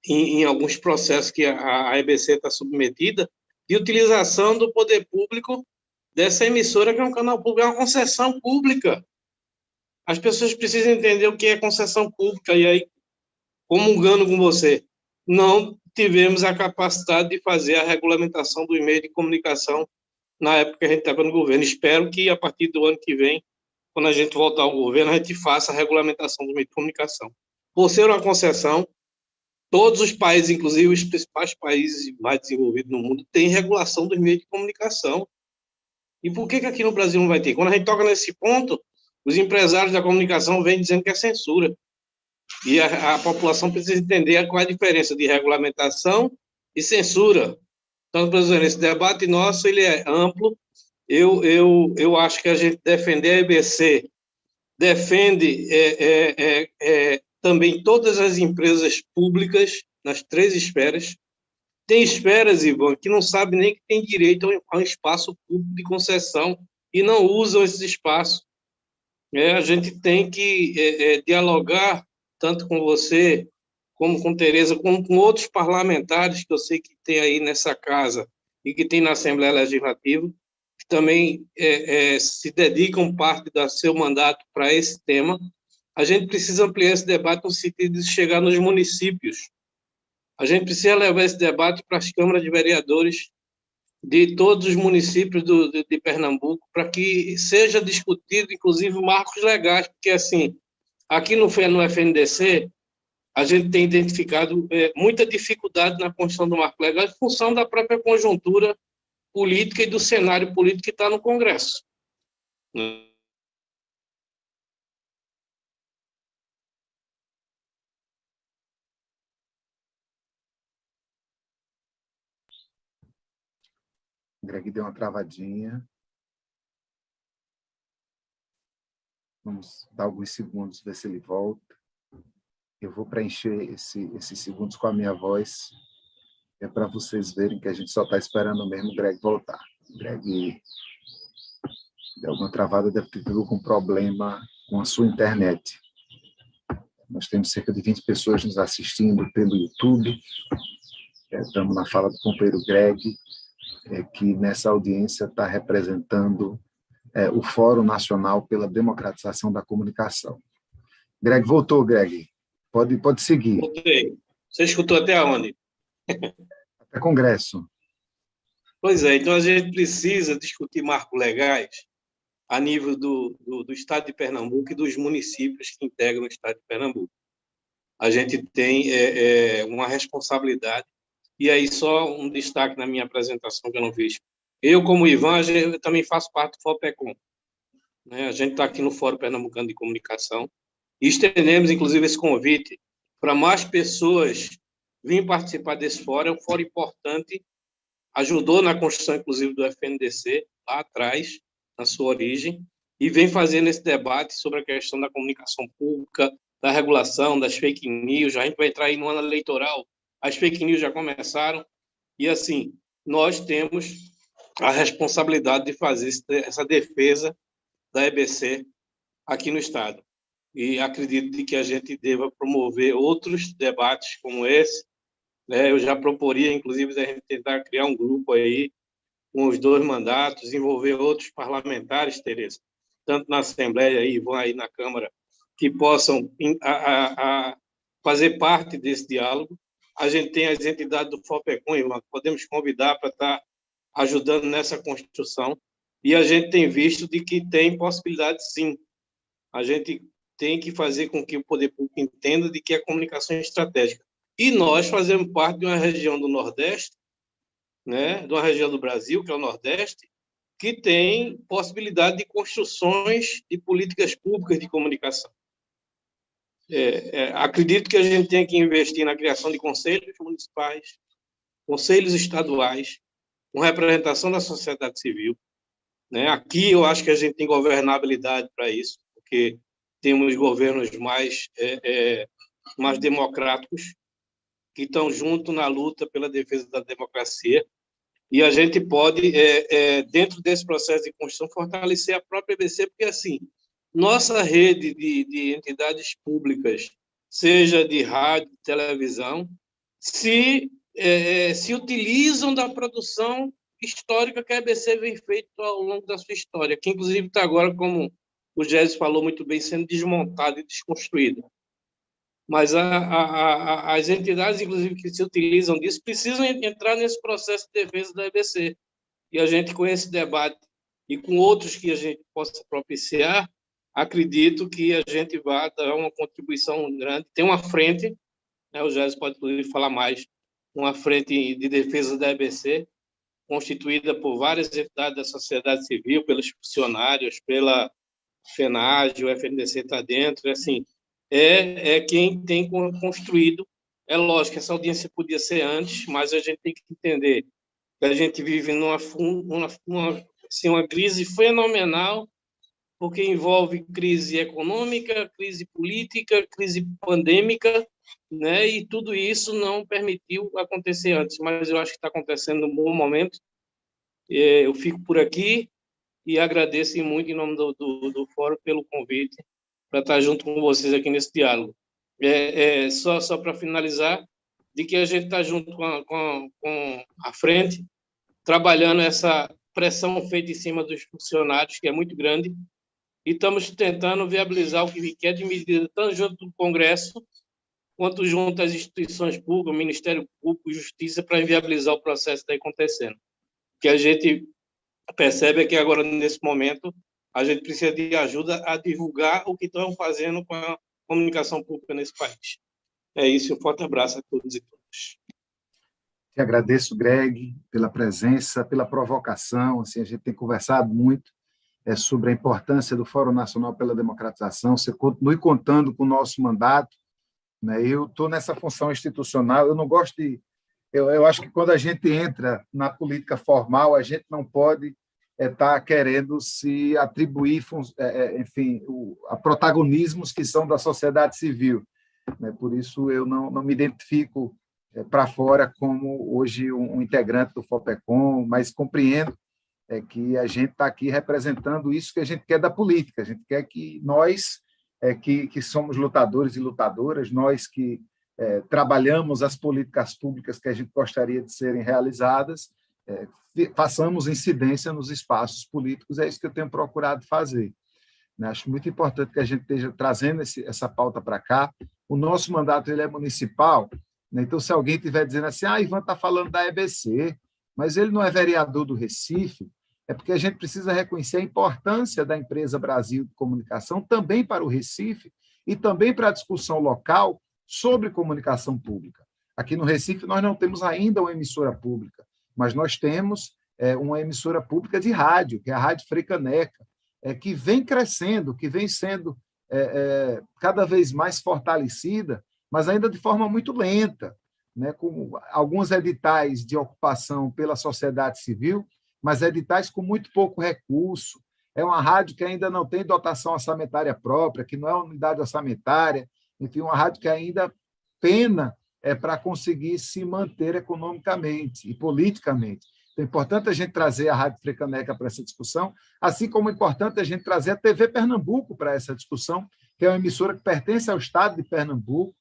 em alguns processos que a EBC está submetida, de utilização do poder público dessa emissora, que é um canal público, é uma concessão pública. As pessoas precisam entender o que é concessão pública, e aí, comungando com você, não tivemos a capacidade de fazer a regulamentação do e-mail de comunicação na época que a gente estava no governo. Espero que, a partir do ano que vem, quando a gente voltar ao governo, a gente faça a regulamentação do meio de comunicação. Por ser uma concessão, todos os países, inclusive os principais países mais desenvolvidos no mundo, têm regulação dos meios de comunicação. E por que aqui no Brasil não vai ter? Quando a gente toca nesse ponto, os empresários da comunicação vêm dizendo que é censura. E a população precisa entender qual é a diferença de regulamentação e censura. Então, por exemplo, esse debate nosso ele é amplo. Eu acho que a gente defender a EBC defende também todas as empresas públicas nas 3 esferas. Tem esferas, Ivan, que não sabem nem que tem direito a um espaço público de concessão e não usam esses espaços. A gente tem que dialogar tanto com você, como com Tereza, como com outros parlamentares que eu sei que tem aí nessa casa e que tem na Assembleia Legislativa, também se dedicam parte do seu mandato para esse tema, a gente precisa ampliar esse debate no sentido de chegar nos municípios. A gente precisa levar esse debate para as câmaras de vereadores de todos os municípios de Pernambuco, para que seja discutido, inclusive, marcos legais, porque, assim, aqui no FNDC, a gente tem identificado muita dificuldade na construção do marco legal em função da própria conjuntura política e do cenário político que está no Congresso. Greg deu uma travadinha. Vamos dar alguns segundos, ver se ele volta. Eu vou preencher esses segundos com a minha voz, para vocês verem que a gente só está esperando mesmo o Greg voltar. Greg deu alguma travada, deve ter tido algum problema com a sua internet. Nós temos cerca de 20 pessoas nos assistindo pelo YouTube. Estamos na fala do companheiro Greg, que nessa audiência está representando o Fórum Nacional pela Democratização da Comunicação. Greg, voltou, Greg. Pode seguir. Voltei. Você escutou até onde? Até Congresso. Pois é, então a gente precisa discutir marcos legais a nível do Estado de Pernambuco e dos municípios que integram o Estado de Pernambuco. A gente tem uma responsabilidade, e aí só um destaque na minha apresentação que eu não fiz. Eu, como Ivan, eu também faço parte do FOPECOM. Né? A gente está aqui no Fórum Pernambucano de Comunicação, e estendemos, inclusive, esse convite para mais pessoas virem participar desse fórum. É um fórum importante, ajudou na construção, inclusive, do FNDC, lá atrás, na sua origem, e vem fazendo esse debate sobre a questão da comunicação pública, da regulação, das fake news. A gente vai entrar aí no ano eleitoral, as fake news já começaram, e, assim, nós temos a responsabilidade de fazer essa defesa da EBC aqui no Estado. E acredito que a gente deva promover outros debates como esse. Né? Eu já proporia, inclusive, a gente tentar criar um grupo aí, com os 2 mandatos, envolver outros parlamentares, Tereza, tanto na Assembleia e vão aí na Câmara, que possam fazer parte desse diálogo. A gente tem as entidades do FOPECOM, Ivan, podemos convidar para estar ajudando nessa construção, e a gente tem visto de que tem possibilidade, sim. A gente tem que fazer com que o poder público entenda de que a comunicação é estratégica. E nós fazemos parte de uma região do Nordeste, né, de uma região do Brasil, que é o Nordeste, que tem possibilidade de construções de políticas públicas de comunicação. Acredito que a gente tem que investir na criação de conselhos municipais, conselhos estaduais, com representação da sociedade civil. Né? Aqui eu acho que a gente tem governabilidade para isso, porque temos governos mais democráticos, que estão juntos na luta pela defesa da democracia, e a gente pode, dentro desse processo de construção, fortalecer a própria EBC, porque, assim, nossa rede de entidades públicas, seja de rádio, televisão, se utilizam da produção histórica que a EBC vem feito ao longo da sua história, que, inclusive, está agora, como o Gésis falou muito bem, sendo desmontada e desconstruída. Mas as entidades, inclusive, que se utilizam disso, precisam entrar nesse processo de defesa da EBC. E a gente, com esse debate e com outros que a gente possa propiciar, acredito que a gente vai dar uma contribuição grande. Tem uma frente, né, o Gésis pode, inclusive, falar mais, uma frente de defesa da EBC, constituída por várias entidades da sociedade civil, pelos funcionários, pela FENAGE, o FNDC está dentro, assim, quem tem construído. É lógico que essa audiência podia ser antes, mas a gente tem que entender que a gente vive uma crise fenomenal, porque envolve crise econômica, crise política, crise pandêmica, né? E tudo isso não permitiu acontecer antes, mas eu acho que está acontecendo num bom momento. Eu fico por aqui e agradeço muito em nome do Fórum pelo convite para estar junto com vocês aqui nesse diálogo. Só para finalizar, de que a gente está junto com a frente, trabalhando pressão feita em cima dos funcionários, que é muito grande, e estamos tentando viabilizar o que quer de medida, tanto junto do Congresso, quanto junto às instituições públicas, Ministério Público, Justiça, para inviabilizar o processo que está acontecendo. O que a gente percebe é que agora, nesse momento, a gente precisa de ajuda a divulgar o que estão fazendo com a comunicação pública nesse país. É isso, um forte abraço a todos e todas. Te agradeço, Greg, pela presença, pela provocação. Assim, a gente tem conversado muito sobre a importância do Fórum Nacional pela Democratização. Você continue contando com o nosso mandato, né? Eu estou nessa função institucional, eu não gosto de... Eu acho que quando a gente entra na política formal, a gente não pode estar querendo se atribuir, enfim, a protagonismos que são da sociedade civil, né? Por isso, eu não me identifico para fora como hoje um integrante do FOPECOM, mas compreendo que a gente está aqui representando isso que a gente quer da política. A gente quer que nós, que somos lutadores e lutadoras, nós que trabalhamos as políticas públicas que a gente gostaria de serem realizadas, façamos incidência nos espaços políticos. É isso que eu tenho procurado fazer. Acho muito importante que a gente esteja trazendo essa pauta para cá. O nosso mandato ele é municipal, né? Então, se alguém estiver dizendo assim, Ivan está falando da EBC, mas ele não é vereador do Recife, é porque a gente precisa reconhecer a importância da empresa Brasil de Comunicação também para o Recife e também para a discussão local sobre comunicação pública. Aqui no Recife, nós não temos ainda uma emissora pública, mas nós temos uma emissora pública de rádio, que é a Rádio Frecaneca, que vem crescendo, que vem sendo cada vez mais fortalecida, mas ainda de forma muito lenta, né? Com alguns editais de ocupação pela sociedade civil, mas editais com muito pouco recurso. É uma rádio que ainda não tem dotação orçamentária própria, que não é unidade orçamentária, enfim, uma rádio que ainda pena para conseguir se manter economicamente e politicamente. Então, é importante a gente trazer a Rádio Frecaneca para essa discussão, assim como é importante a gente trazer a TV Pernambuco para essa discussão, que é uma emissora que pertence ao Estado de Pernambuco,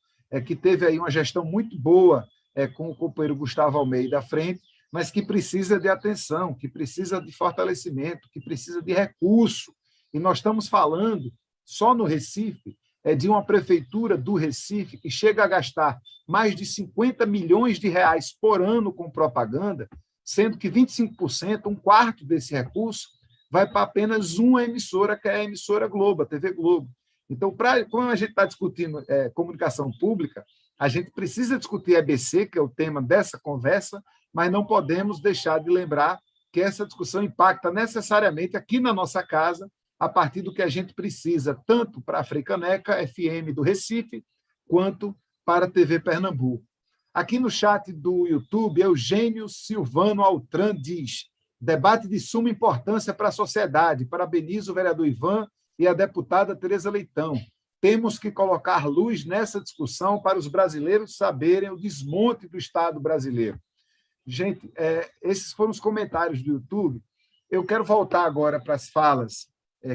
que teve aí uma gestão muito boa com o companheiro Gustavo Almeida à frente, mas que precisa de atenção, que precisa de fortalecimento, que precisa de recurso. E nós estamos falando, só no Recife, de uma prefeitura do Recife que chega a gastar mais de 50 milhões de reais por ano com propaganda, sendo que 25%, um quarto desse recurso, vai para apenas uma emissora, que é a emissora Globo, a TV Globo. Então, como a gente está discutindo comunicação pública, a gente precisa discutir a EBC, que é o tema dessa conversa, mas não podemos deixar de lembrar que essa discussão impacta necessariamente aqui na nossa casa, a partir do que a gente precisa, tanto para a Frecaneca FM do Recife, quanto para a TV Pernambuco. Aqui no chat do YouTube, Eugênio Silvano Altran diz: debate de suma importância para a sociedade. Parabenizo o vereador Ivan e a deputada Tereza Leitão. Temos que colocar luz nessa discussão para os brasileiros saberem o desmonte do Estado brasileiro. Gente, esses foram os comentários do YouTube. Eu quero voltar agora para as falas,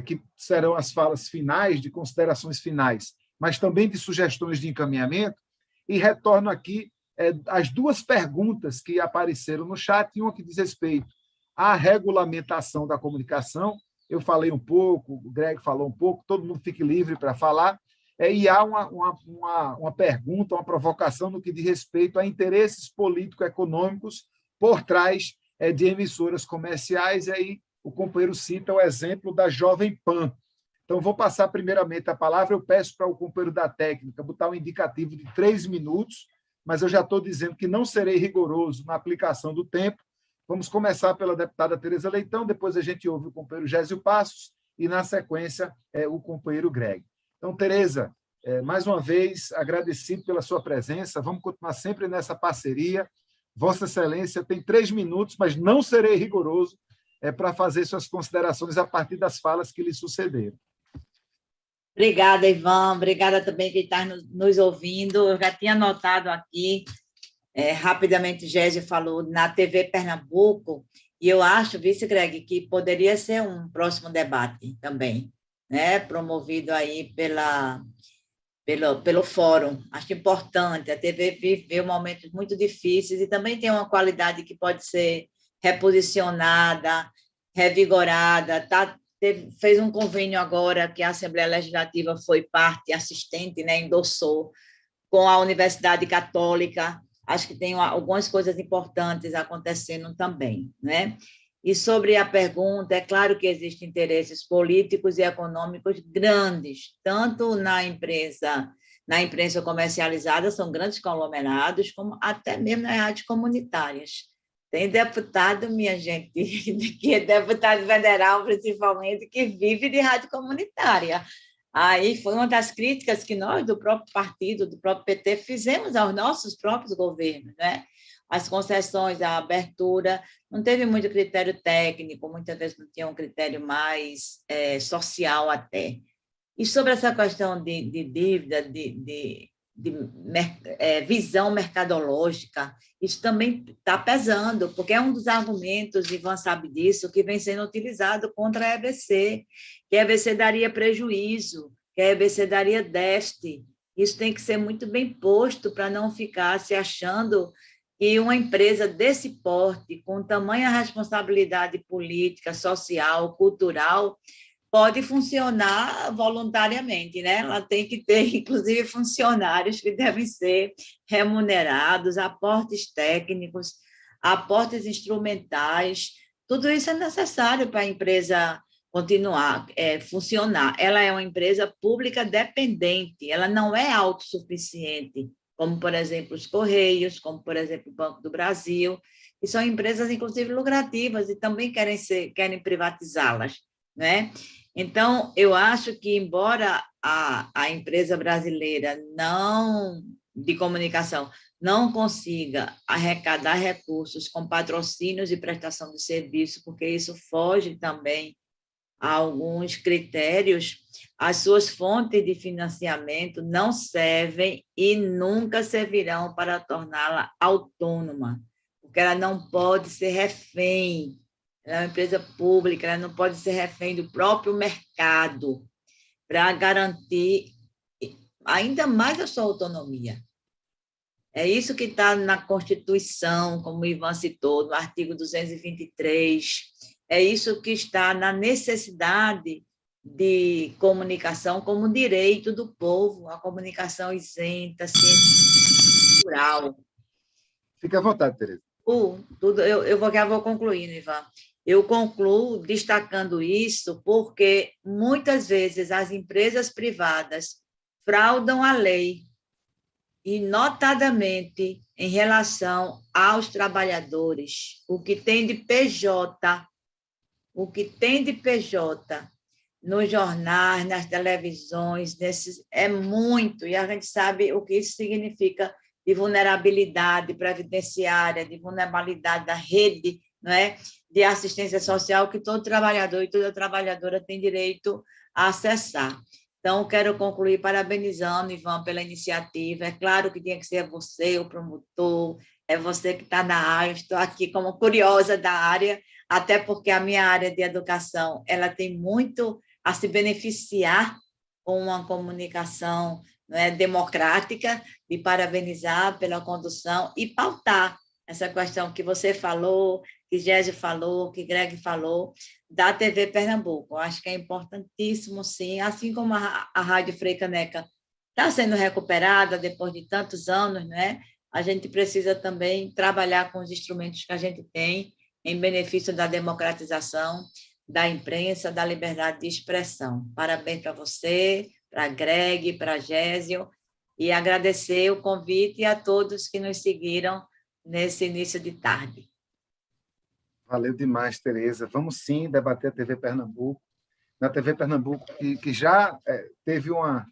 que serão as falas finais, de considerações finais, mas também de sugestões de encaminhamento, e retorno aqui as duas perguntas que apareceram no chat, e uma que diz respeito à regulamentação da comunicação. Eu falei um pouco, o Greg falou um pouco, todo mundo fique livre para falar, e há uma pergunta, uma provocação no que diz respeito a interesses político-econômicos por trás de emissoras comerciais, e aí o companheiro cita o exemplo da Jovem Pan. Então, vou passar primeiramente a palavra, eu peço para o companheiro da técnica botar um indicativo de 3 minutos, mas eu já estou dizendo que não serei rigoroso na aplicação do tempo. Vamos começar pela deputada Tereza Leitão, depois a gente ouve o companheiro Gésio Passos e, na sequência, o companheiro Greg. Então, Tereza, mais uma vez, agradecido pela sua presença, vamos continuar sempre nessa parceria. Vossa Excelência tem 3 minutos, mas não serei rigoroso para fazer suas considerações a partir das falas que lhe sucederam. Obrigada, Ivan. Obrigada também quem está nos ouvindo. Eu já tinha anotado aqui, rapidamente, Gésio falou na TV Pernambuco, e eu acho, vice-Greg, que poderia ser um próximo debate também, né? Promovido aí pelo fórum. Acho importante. A TV viveu momentos muito difíceis e também tem uma qualidade que pode ser reposicionada, revigorada, fez um convênio agora que a Assembleia Legislativa foi parte assistente, né, endossou com a Universidade Católica. Acho que tem algumas coisas importantes acontecendo também, né? E sobre a pergunta, é claro que existem interesses políticos e econômicos grandes, tanto na imprensa comercializada, são grandes conglomerados, como até mesmo nas rádios comunitárias. Tem deputado, minha gente, que é deputado federal, principalmente, que vive de rádio comunitária. Aí foi uma das críticas que nós, do próprio partido, do próprio PT, fizemos aos nossos próprios governos, né? As concessões, a abertura, não teve muito critério técnico, muitas vezes não tinha um critério mais social até. E sobre essa questão de dívida, de visão mercadológica, isso também está pesando, porque é um dos argumentos, Ivan sabe disso, que vem sendo utilizado contra a EBC, que a EBC daria prejuízo, que a EBC daria déficit. Isso tem que ser muito bem posto para não ficar se achando que uma empresa desse porte, com tamanha responsabilidade política, social, cultural, pode funcionar voluntariamente, né? Ela tem que ter, inclusive, funcionários que devem ser remunerados, aportes técnicos, aportes instrumentais, tudo isso é necessário para a empresa continuar, funcionar. Ela é uma empresa pública dependente, ela não é autossuficiente, como, por exemplo, os Correios, como, por exemplo, o Banco do Brasil, que são empresas, inclusive, lucrativas e também querem privatizá-las, né? Então, eu acho que, embora a empresa brasileira de comunicação não consiga arrecadar recursos com patrocínios e prestação de serviço, porque isso foge também a alguns critérios, as suas fontes de financiamento não servem e nunca servirão para torná-la autônoma, porque ela não pode ser refém. Ela é uma empresa pública, ela não pode ser refém do próprio mercado para garantir ainda mais a sua autonomia. É isso que está na Constituição, como o Ivan citou, no artigo 223. É isso que está na necessidade de comunicação como direito do povo, a comunicação isenta, científica, plural. Fique à vontade, Tereza. Eu vou concluindo, Ivan. Eu concluo destacando isso porque, muitas vezes, as empresas privadas fraudam a lei, e, notadamente, em relação aos trabalhadores. O que tem de PJ nos jornais, nas televisões, é muito, e a gente sabe o que isso significa de vulnerabilidade previdenciária, de vulnerabilidade da rede, não é? De assistência social, que todo trabalhador e toda trabalhadora tem direito a acessar. Então, quero concluir parabenizando, Ivan, pela iniciativa. É claro que tinha que ser você, o promotor, é você que está na área. Estou aqui como curiosa da área, até porque a minha área de educação ela tem muito a se beneficiar com uma comunicação, não é, democrática, de parabenizar pela condução e pautar essa questão que você falou, que Gésio falou, que Greg falou, da TV Pernambuco. Eu acho que é importantíssimo, sim, assim como a Rádio Frei Caneca está sendo recuperada depois de tantos anos, né? A gente precisa também trabalhar com os instrumentos que a gente tem em benefício da democratização da imprensa, da liberdade de expressão. Parabéns para você, para Greg, para Gésio, e agradecer o convite a todos que nos seguiram nesse início de tarde. Valeu demais, Tereza. Vamos sim debater a TV Pernambuco. Na TV Pernambuco, que já teve uma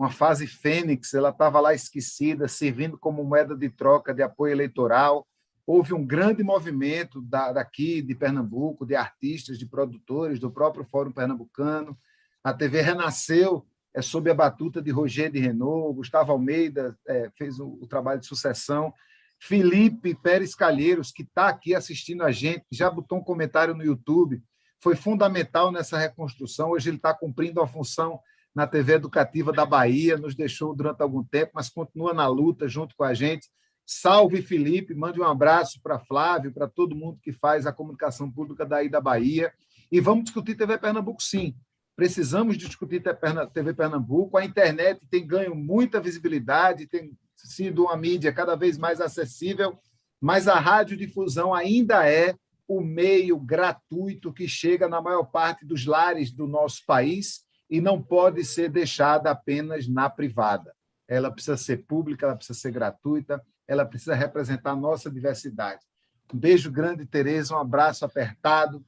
fase fênix, ela estava lá esquecida, servindo como moeda de troca de apoio eleitoral. Houve um grande movimento daqui de Pernambuco, de artistas, de produtores, do próprio Fórum Pernambucano. A TV renasceu sob a batuta de Roger de Renault, Gustavo Almeida fez o trabalho de sucessão, Felipe Pérez Calheiros, que está aqui assistindo a gente, que já botou um comentário no YouTube, foi fundamental nessa reconstrução. Hoje ele está cumprindo a função na TV Educativa da Bahia, nos deixou durante algum tempo, mas continua na luta junto com a gente. Salve, Felipe, mande um abraço para Flávio, para todo mundo que faz a comunicação pública daí da Bahia. E vamos discutir TV Pernambuco, sim. Precisamos discutir TV Pernambuco. A internet tem ganho muita visibilidade, tem sido uma mídia cada vez mais acessível, mas a radiodifusão ainda é o meio gratuito que chega na maior parte dos lares do nosso país e não pode ser deixada apenas na privada. Ela precisa ser pública, ela precisa ser gratuita, ela precisa representar a nossa diversidade. Um beijo grande, Tereza, um abraço apertado.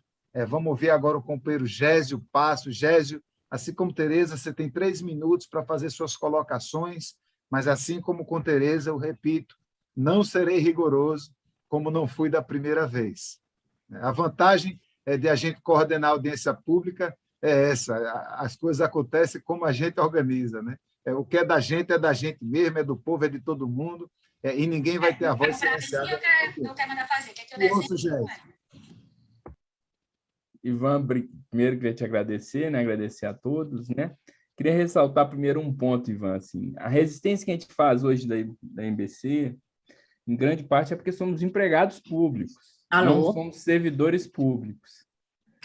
Vamos ouvir agora o companheiro Gésio Passo. Gésio, assim como Tereza, você tem 3 minutos para fazer suas colocações, mas assim como com Tereza, eu repito, não serei rigoroso, como não fui da primeira vez. A vantagem de a gente coordenar a audiência pública é essa, as coisas acontecem como a gente organiza, né? O que é da gente mesmo, é do povo, é de todo mundo, e ninguém vai ter a voz silenciada. O tema da fazenda, que eu ouço, Gésio. Ivan, primeiro queria te agradecer, né? Agradecer a todos, né? Queria ressaltar primeiro um ponto, Ivan, assim, a resistência que a gente faz hoje da MBC, em grande parte é porque somos empregados públicos, não somos servidores públicos,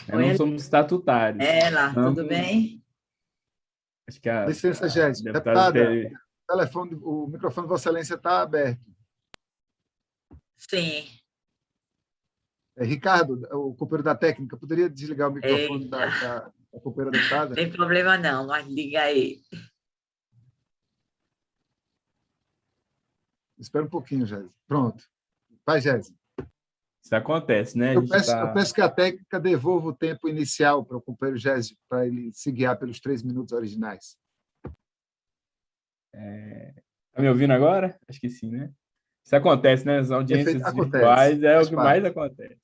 não somos estatutários. Tudo bem? Acho que licença, Gésio. Deputada, o microfone de Vossa Excelência está aberto. Sim. Ricardo, o companheiro da técnica, poderia desligar o microfone da companheira deputada? Não tem problema não, mas liga aí. Espera um pouquinho, Gésio. Pronto. Vai, Gésio. Isso acontece, né? Eu peço que a técnica devolva o tempo inicial para o companheiro Gésio, para ele se guiar pelos 3 minutos originais. Está me ouvindo agora? Acho que sim, né? Isso acontece, né? As audiências virtuais é o que mais acontece.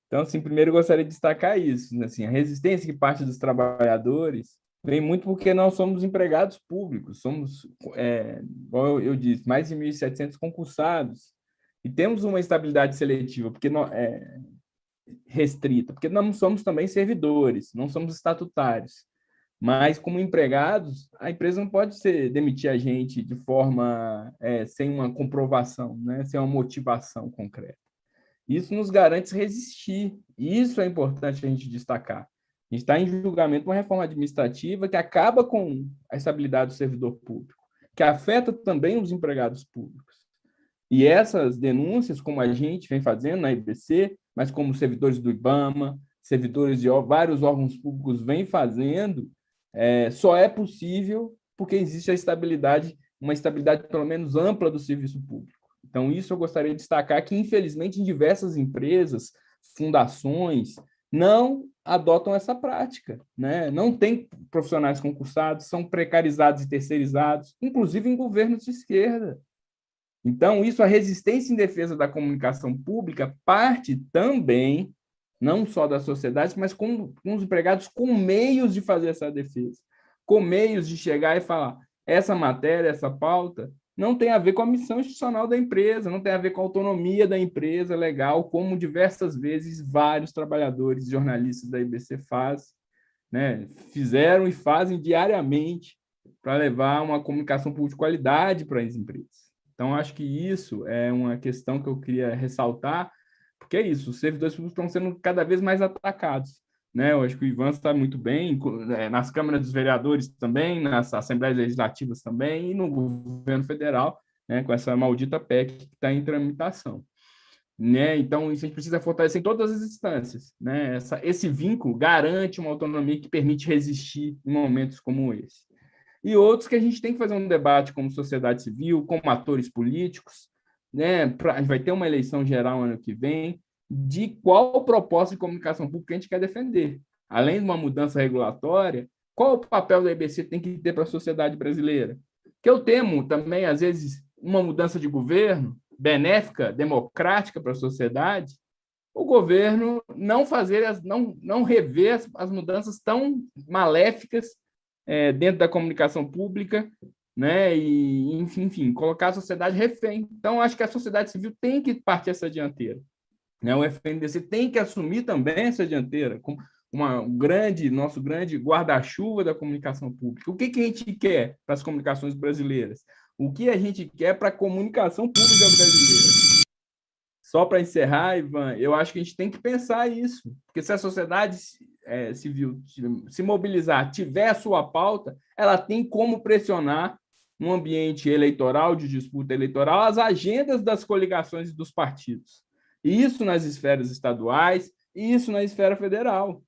Então, assim, primeiro eu gostaria de destacar isso, assim, a resistência que parte dos trabalhadores vem muito porque nós somos empregados públicos, somos, como eu disse, mais de 1.700 concursados, e temos uma estabilidade seletiva porque restrita, porque não somos também servidores, não somos estatutários, mas como empregados, a empresa não pode demitir a gente de forma sem uma comprovação, né? Sem uma motivação concreta. Isso nos garante resistir. Isso é importante a gente destacar. A gente está em julgamento de uma reforma administrativa que acaba com a estabilidade do servidor público, que afeta também os empregados públicos. E essas denúncias, como a gente vem fazendo na IBC, mas como servidores do IBAMA, servidores de vários órgãos públicos vêm fazendo, só é possível porque existe uma estabilidade pelo menos ampla do serviço público. Então, isso eu gostaria de destacar que, infelizmente, em diversas empresas, fundações, não adotam essa prática, né? Não tem profissionais concursados, são precarizados e terceirizados, inclusive em governos de esquerda. Então, a resistência em defesa da comunicação pública parte também, não só da sociedade, mas com os empregados com meios de fazer essa defesa, com meios de chegar e falar, essa matéria, essa pauta, não tem a ver com a missão institucional da empresa, não tem a ver com a autonomia da empresa legal, como diversas vezes vários trabalhadores e jornalistas da IBC fizeram e fazem diariamente para levar uma comunicação pública de qualidade para as empresas. Então, acho que isso é uma questão que eu queria ressaltar, porque é isso, os servidores públicos estão sendo cada vez mais atacados. Né? Eu acho que o Ivan está muito bem, nas câmaras dos vereadores também, nas assembleias legislativas também, e no governo federal, né, com essa maldita PEC que está em tramitação. Né? Então, isso a gente precisa fortalecer em todas as instâncias. Né? Esse vínculo garante uma autonomia que permite resistir em momentos como esse. E outros que a gente tem que fazer um debate como sociedade civil, como atores políticos, né? A gente vai ter uma eleição geral ano que vem, de qual proposta de comunicação pública a gente quer defender. Além de uma mudança regulatória, qual o papel da IBC tem que ter para a sociedade brasileira? Que eu temo também, às vezes, uma mudança de governo benéfica, democrática para a sociedade, o governo não rever as mudanças tão maléficas dentro da comunicação pública, né? E, enfim, colocar a sociedade refém. Então, acho que a sociedade civil tem que partir essa dianteira. O FNDC tem que assumir também essa dianteira, como nosso grande guarda-chuva da comunicação pública. O que a gente quer para as comunicações brasileiras? O que a gente quer para a comunicação pública brasileira? só para encerrar, Ivan, eu acho que a gente tem que pensar isso, porque se a sociedade civil se mobilizar, tiver a sua pauta, ela tem como pressionar no ambiente eleitoral, de disputa eleitoral, as agendas das coligações e dos partidos. E isso nas esferas estaduais e isso na esfera federal.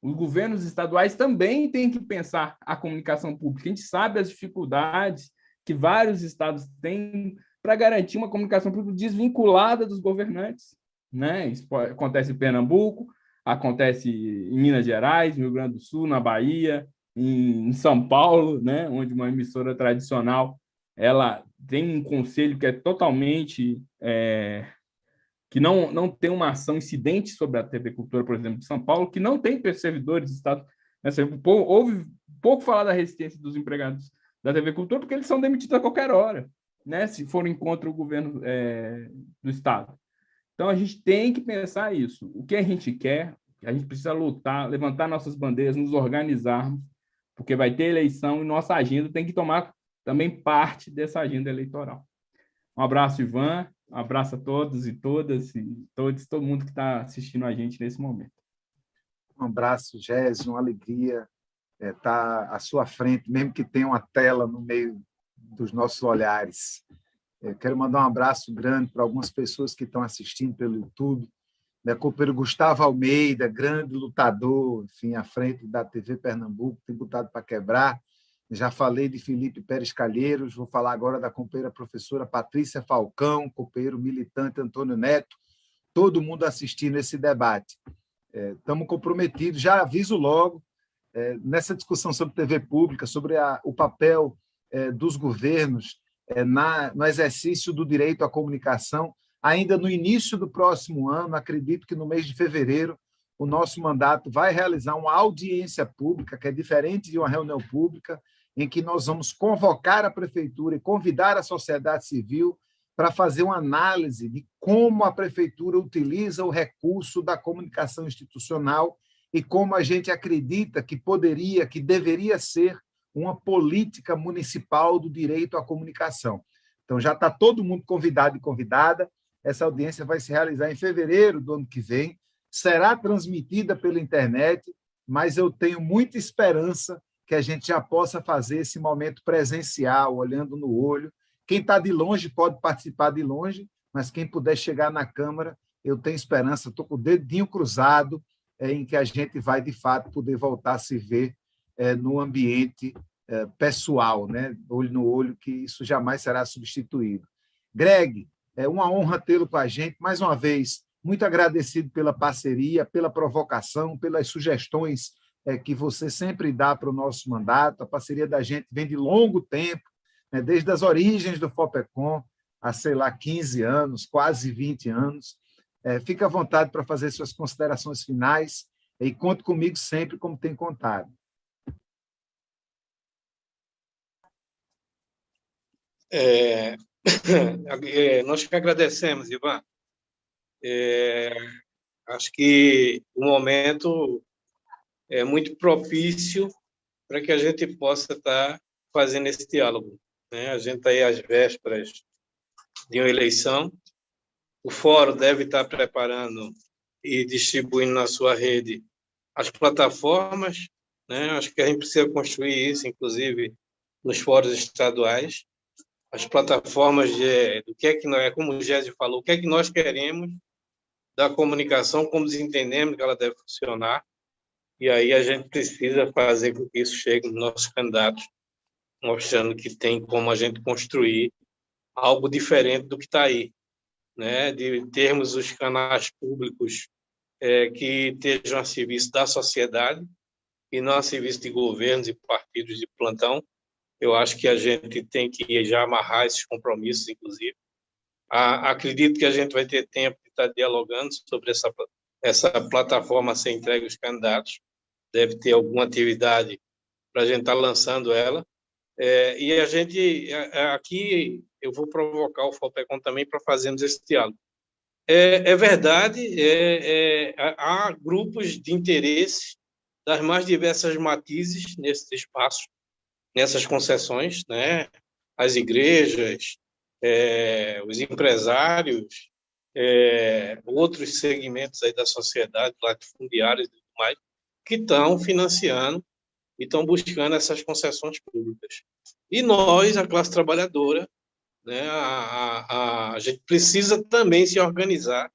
Os governos estaduais também têm que pensar a comunicação pública. A gente sabe as dificuldades que vários estados têm para garantir uma comunicação pública desvinculada dos governantes, né? Isso acontece em Pernambuco, acontece em Minas Gerais, no Rio Grande do Sul, na Bahia, em São Paulo, né? Onde uma emissora tradicional ela tem um conselho que é totalmente que não tem uma ação incidente sobre a TV Cultura, por exemplo, de São Paulo, que não tem servidores de Estado. Houve pouco falar da resistência dos empregados da TV Cultura, porque eles são demitidos a qualquer hora, né, se forem contra o governo do Estado. Então, a gente tem que pensar isso. O que a gente quer, a gente precisa lutar, levantar nossas bandeiras, nos organizarmos, porque vai ter eleição e nossa agenda tem que tomar também parte dessa agenda eleitoral. Um abraço, Ivan. Um abraço a todos e todas, e todo mundo que está assistindo a gente nesse momento. Um abraço, Gésio, uma alegria estar à sua frente, mesmo que tenha uma tela no meio dos nossos olhares. Quero mandar um abraço grande para algumas pessoas que estão assistindo pelo YouTube. Companheiro Gustavo Almeida, grande lutador, enfim, à frente da TV Pernambuco, tem botado para quebrar. Já falei de Felipe Pérez Calheiros, vou falar agora da companheira professora Patrícia Falcão, companheiro militante Antônio Neto, todo mundo assistindo esse debate. Estamos comprometidos, já aviso logo, nessa discussão sobre TV pública, sobre o papel dos governos no exercício do direito à comunicação, ainda no início do próximo ano, acredito que no mês de fevereiro, o nosso mandato vai realizar uma audiência pública, que é diferente de uma reunião pública, em que nós vamos convocar a prefeitura e convidar a sociedade civil para fazer uma análise de como a prefeitura utiliza o recurso da comunicação institucional e como a gente acredita que poderia, que deveria ser uma política municipal do direito à comunicação. Então, já está todo mundo convidado e convidada. Essa audiência vai se realizar em fevereiro do ano que vem, será transmitida pela internet, mas eu tenho muita esperança que a gente já possa fazer esse momento presencial, olhando no olho. Quem está de longe pode participar de longe, mas quem puder chegar na Câmara, eu tenho esperança, estou com o dedinho cruzado, em que a gente vai, de fato, poder voltar a se ver no ambiente pessoal, né? Olho no olho, que isso jamais será substituído. Greg, é uma honra tê-lo com a gente, mais uma vez, muito agradecido pela parceria, pela provocação, pelas sugestões que você sempre dá para o nosso mandato. A parceria da gente vem de longo tempo, né, desde as origens do FOPECOM, há, sei lá, 15 anos, quase 20 anos. Fica à vontade para fazer suas considerações finais e conte comigo sempre como tem contado. Nós que agradecemos, Ivan. Acho que o momento é muito propício para que a gente possa estar fazendo esse diálogo, né? A gente está aí às vésperas de uma eleição. O Fórum deve estar preparando e distribuindo na sua rede as plataformas, né? Acho que a gente precisa construir isso, inclusive, nos fóruns estaduais. As plataformas do que é que nós, como o Gésio falou, o que é que nós queremos da comunicação, como entendemos que ela deve funcionar, e aí a gente precisa fazer com que isso chegue nos nossos candidatos, mostrando que tem como a gente construir algo diferente do que está aí, né? De termos os canais públicos que estejam a serviço da sociedade e não a serviço de governos e partidos de plantão. Eu acho que a gente tem que já amarrar esses compromissos, inclusive. Acredito que a gente vai ter tempo de estar dialogando sobre essa plataforma a ser entregue aos candidatos. Deve ter alguma atividade para a gente estar lançando ela. E a gente, aqui, eu vou provocar o FOPECOM também para fazermos esse diálogo. É verdade, há grupos de interesse das mais diversas matizes nesse espaço, nessas concessões, né? As igrejas, os empresários, outros segmentos aí da sociedade, latifundiários e tudo mais, que estão financiando e estão buscando essas concessões públicas. E nós, a classe trabalhadora, né, a gente precisa também se organizar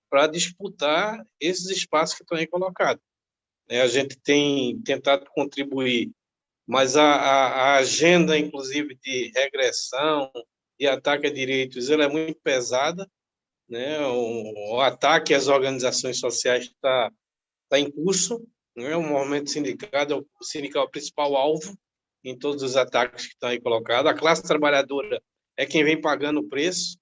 para disputar esses espaços que estão aí colocados. A gente tem tentado contribuir, mas a agenda, inclusive, de regressão e ataque a direitos, ela é muito pesada, né? O ataque às organizações sociais está em curso, né? O movimento sindical é o principal alvo em todos os ataques que estão aí colocados. A classe trabalhadora é quem vem pagando o preço,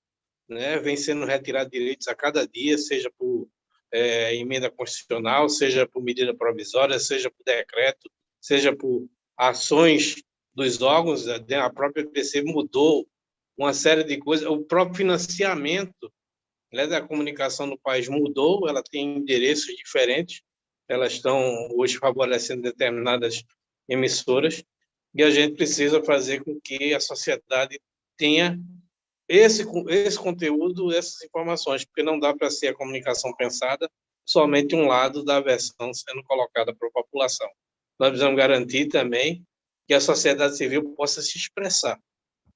né? Vem sendo retirado direitos a cada dia, seja por emenda constitucional, seja por medida provisória, seja por decreto, seja por ações dos órgãos. A própria EBC mudou uma série de coisas. O próprio financiamento, né, da comunicação no país mudou, ela tem endereços diferentes, elas estão hoje favorecendo determinadas emissoras, e a gente precisa fazer com que a sociedade tenha esse conteúdo, essas informações, porque não dá para ser a comunicação pensada somente um lado da versão sendo colocada para a população. Nós precisamos garantir também que a sociedade civil possa se expressar.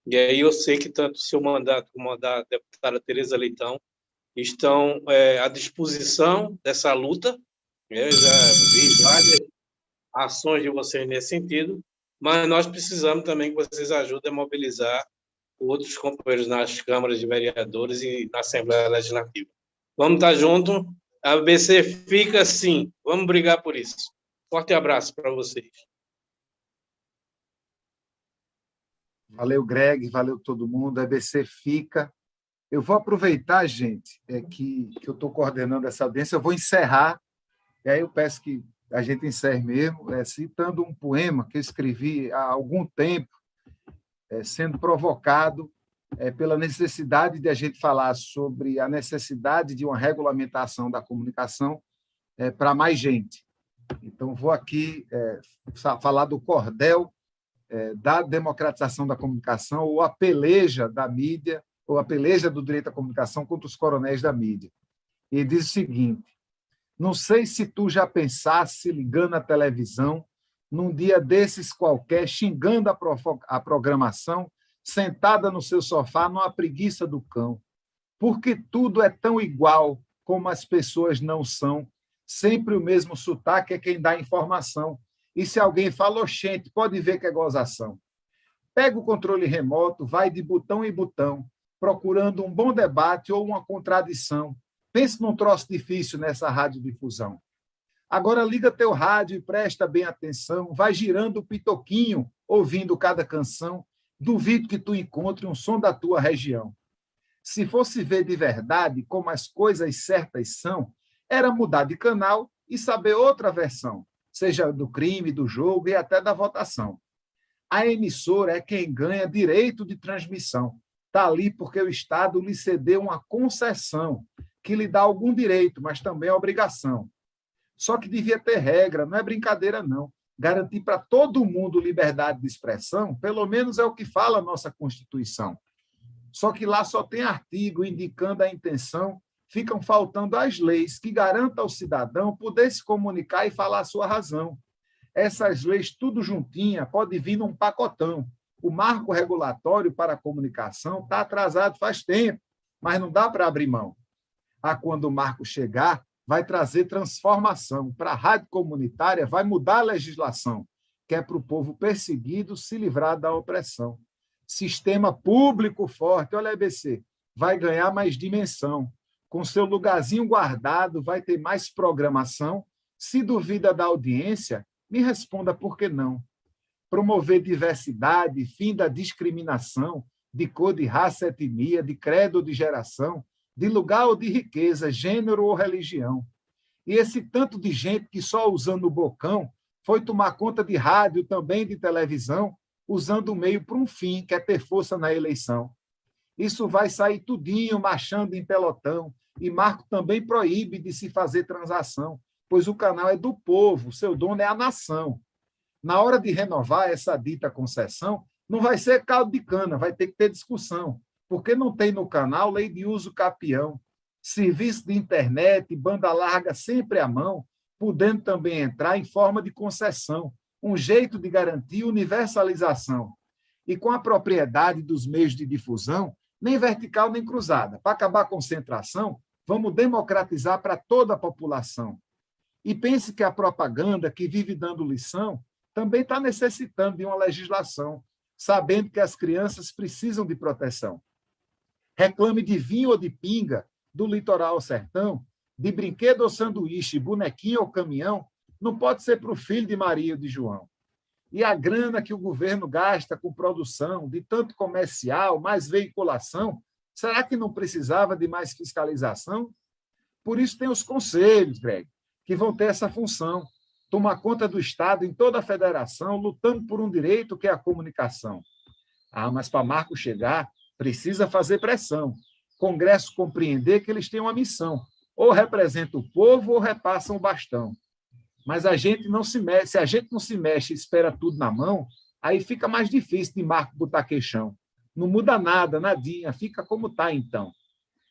E aí eu sei que tanto o seu mandato como a da deputada Tereza Leitão estão à disposição dessa luta. Eu já vi várias ações de vocês nesse sentido, mas nós precisamos também que vocês ajudem a mobilizar outros companheiros nas câmaras de vereadores e na Assembleia Legislativa. Vamos estar juntos. A ABC fica assim. Vamos brigar por isso. Forte abraço para vocês. Valeu, Greg. Valeu todo mundo. A ABC fica. Eu vou aproveitar, gente, que eu estou coordenando essa audiência. Eu vou encerrar, e aí eu peço que a gente encerre mesmo, citando um poema que eu escrevi há algum tempo, sendo provocado pela necessidade de a gente falar sobre a necessidade de uma regulamentação da comunicação para mais gente. Então, vou aqui falar do cordel da democratização da comunicação, ou a peleja da mídia, ou a peleja do direito à comunicação contra os coronéis da mídia. E diz o seguinte: não sei se tu já pensasse ligando a televisão num dia desses qualquer, xingando a programação, sentada no seu sofá, numa preguiça do cão. Porque tudo é tão igual como as pessoas não são. Sempre o mesmo sotaque é quem dá informação. E se alguém fala, oxente, pode ver que é gozação. Pega o controle remoto, vai de botão em botão, procurando um bom debate ou uma contradição. Pense num troço difícil nessa radiodifusão. Agora liga teu rádio e presta bem atenção, vai girando o pitoquinho, ouvindo cada canção, duvido que tu encontre um som da tua região. Se fosse ver de verdade como as coisas certas são, era mudar de canal e saber outra versão, seja do crime, do jogo e até da votação. A emissora é quem ganha direito de transmissão. Está ali porque o Estado lhe cedeu uma concessão, que lhe dá algum direito, mas também obrigação. Só que devia ter regra, não é brincadeira, não. Garantir para todo mundo liberdade de expressão, pelo menos é o que fala a nossa Constituição. Só que lá só tem artigo indicando a intenção, ficam faltando as leis que garantam ao cidadão poder se comunicar e falar a sua razão. Essas leis, tudo juntinha, pode vir num pacotão. O marco regulatório para a comunicação está atrasado faz tempo, mas não dá para abrir mão. Quando o marco chegar, vai trazer transformação. Para a rádio comunitária, vai mudar a legislação, que é para o povo perseguido se livrar da opressão. Sistema público forte, olha a EBC, vai ganhar mais dimensão. Com seu lugarzinho guardado, vai ter mais programação. Se duvida da audiência, me responda por que não. Promover diversidade, fim da discriminação, de cor, de raça, etnia, de credo ou de geração, de lugar ou de riqueza, gênero ou religião. E esse tanto de gente que só usando o bocão foi tomar conta de rádio, também de televisão, usando o meio para um fim, que é ter força na eleição. Isso vai sair tudinho marchando em pelotão, e Marco também proíbe de se fazer transação, pois o canal é do povo, seu dono é a nação. Na hora de renovar essa dita concessão, não vai ser caldo de cana, vai ter que ter discussão, porque não tem no canal lei de uso capião. serviço de internet, banda larga sempre à mão, podendo também entrar em forma de concessão, um jeito de garantir universalização. E com a propriedade dos meios de difusão, nem vertical nem cruzada. Para acabar a concentração, vamos democratizar para toda a população. E pense que a propaganda, que vive dando lição, também está necessitando de uma legislação, sabendo que as crianças precisam de proteção. Reclame de vinho ou de pinga, do litoral ao sertão, de brinquedo ou sanduíche, bonequinho ou caminhão, não pode ser para o filho de Maria ou de João. E a grana que o governo gasta com produção, de tanto comercial, mais veiculação, será que não precisava de mais fiscalização? Por isso tem os conselhos, Greg, que vão ter essa função, tomar conta do Estado em toda a federação, lutando por um direito que é a comunicação. Mas para Marco chegar, precisa fazer pressão. Congresso compreender que eles têm uma missão, ou representam o povo ou repassam o bastão. Mas a gente não se mexe, se a gente não se mexe e espera tudo na mão, aí fica mais difícil de Marco botar queixão. Não muda nada, nadinha, fica como está então.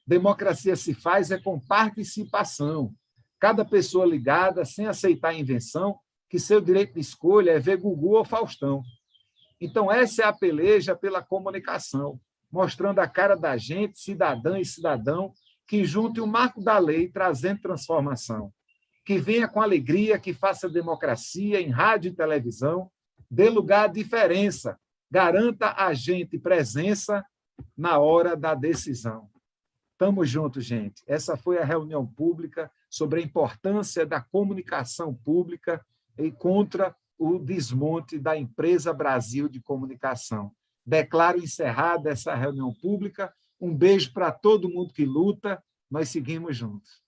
Democracia se faz com participação. Cada pessoa ligada, sem aceitar a invenção, que seu direito de escolha é ver Gugu ou Faustão. Então, essa é a peleja pela comunicação, mostrando a cara da gente, cidadã e cidadão, que junte o marco da lei, trazendo transformação. Que venha com alegria, que faça democracia em rádio e televisão, dê lugar à diferença, garanta a gente presença na hora da decisão. Tamo junto, gente. Essa foi a reunião pública sobre a importância da comunicação pública e contra o desmonte da Empresa Brasil de Comunicação. Declaro encerrada essa reunião pública. Um beijo para todo mundo que luta. Nós seguimos juntos.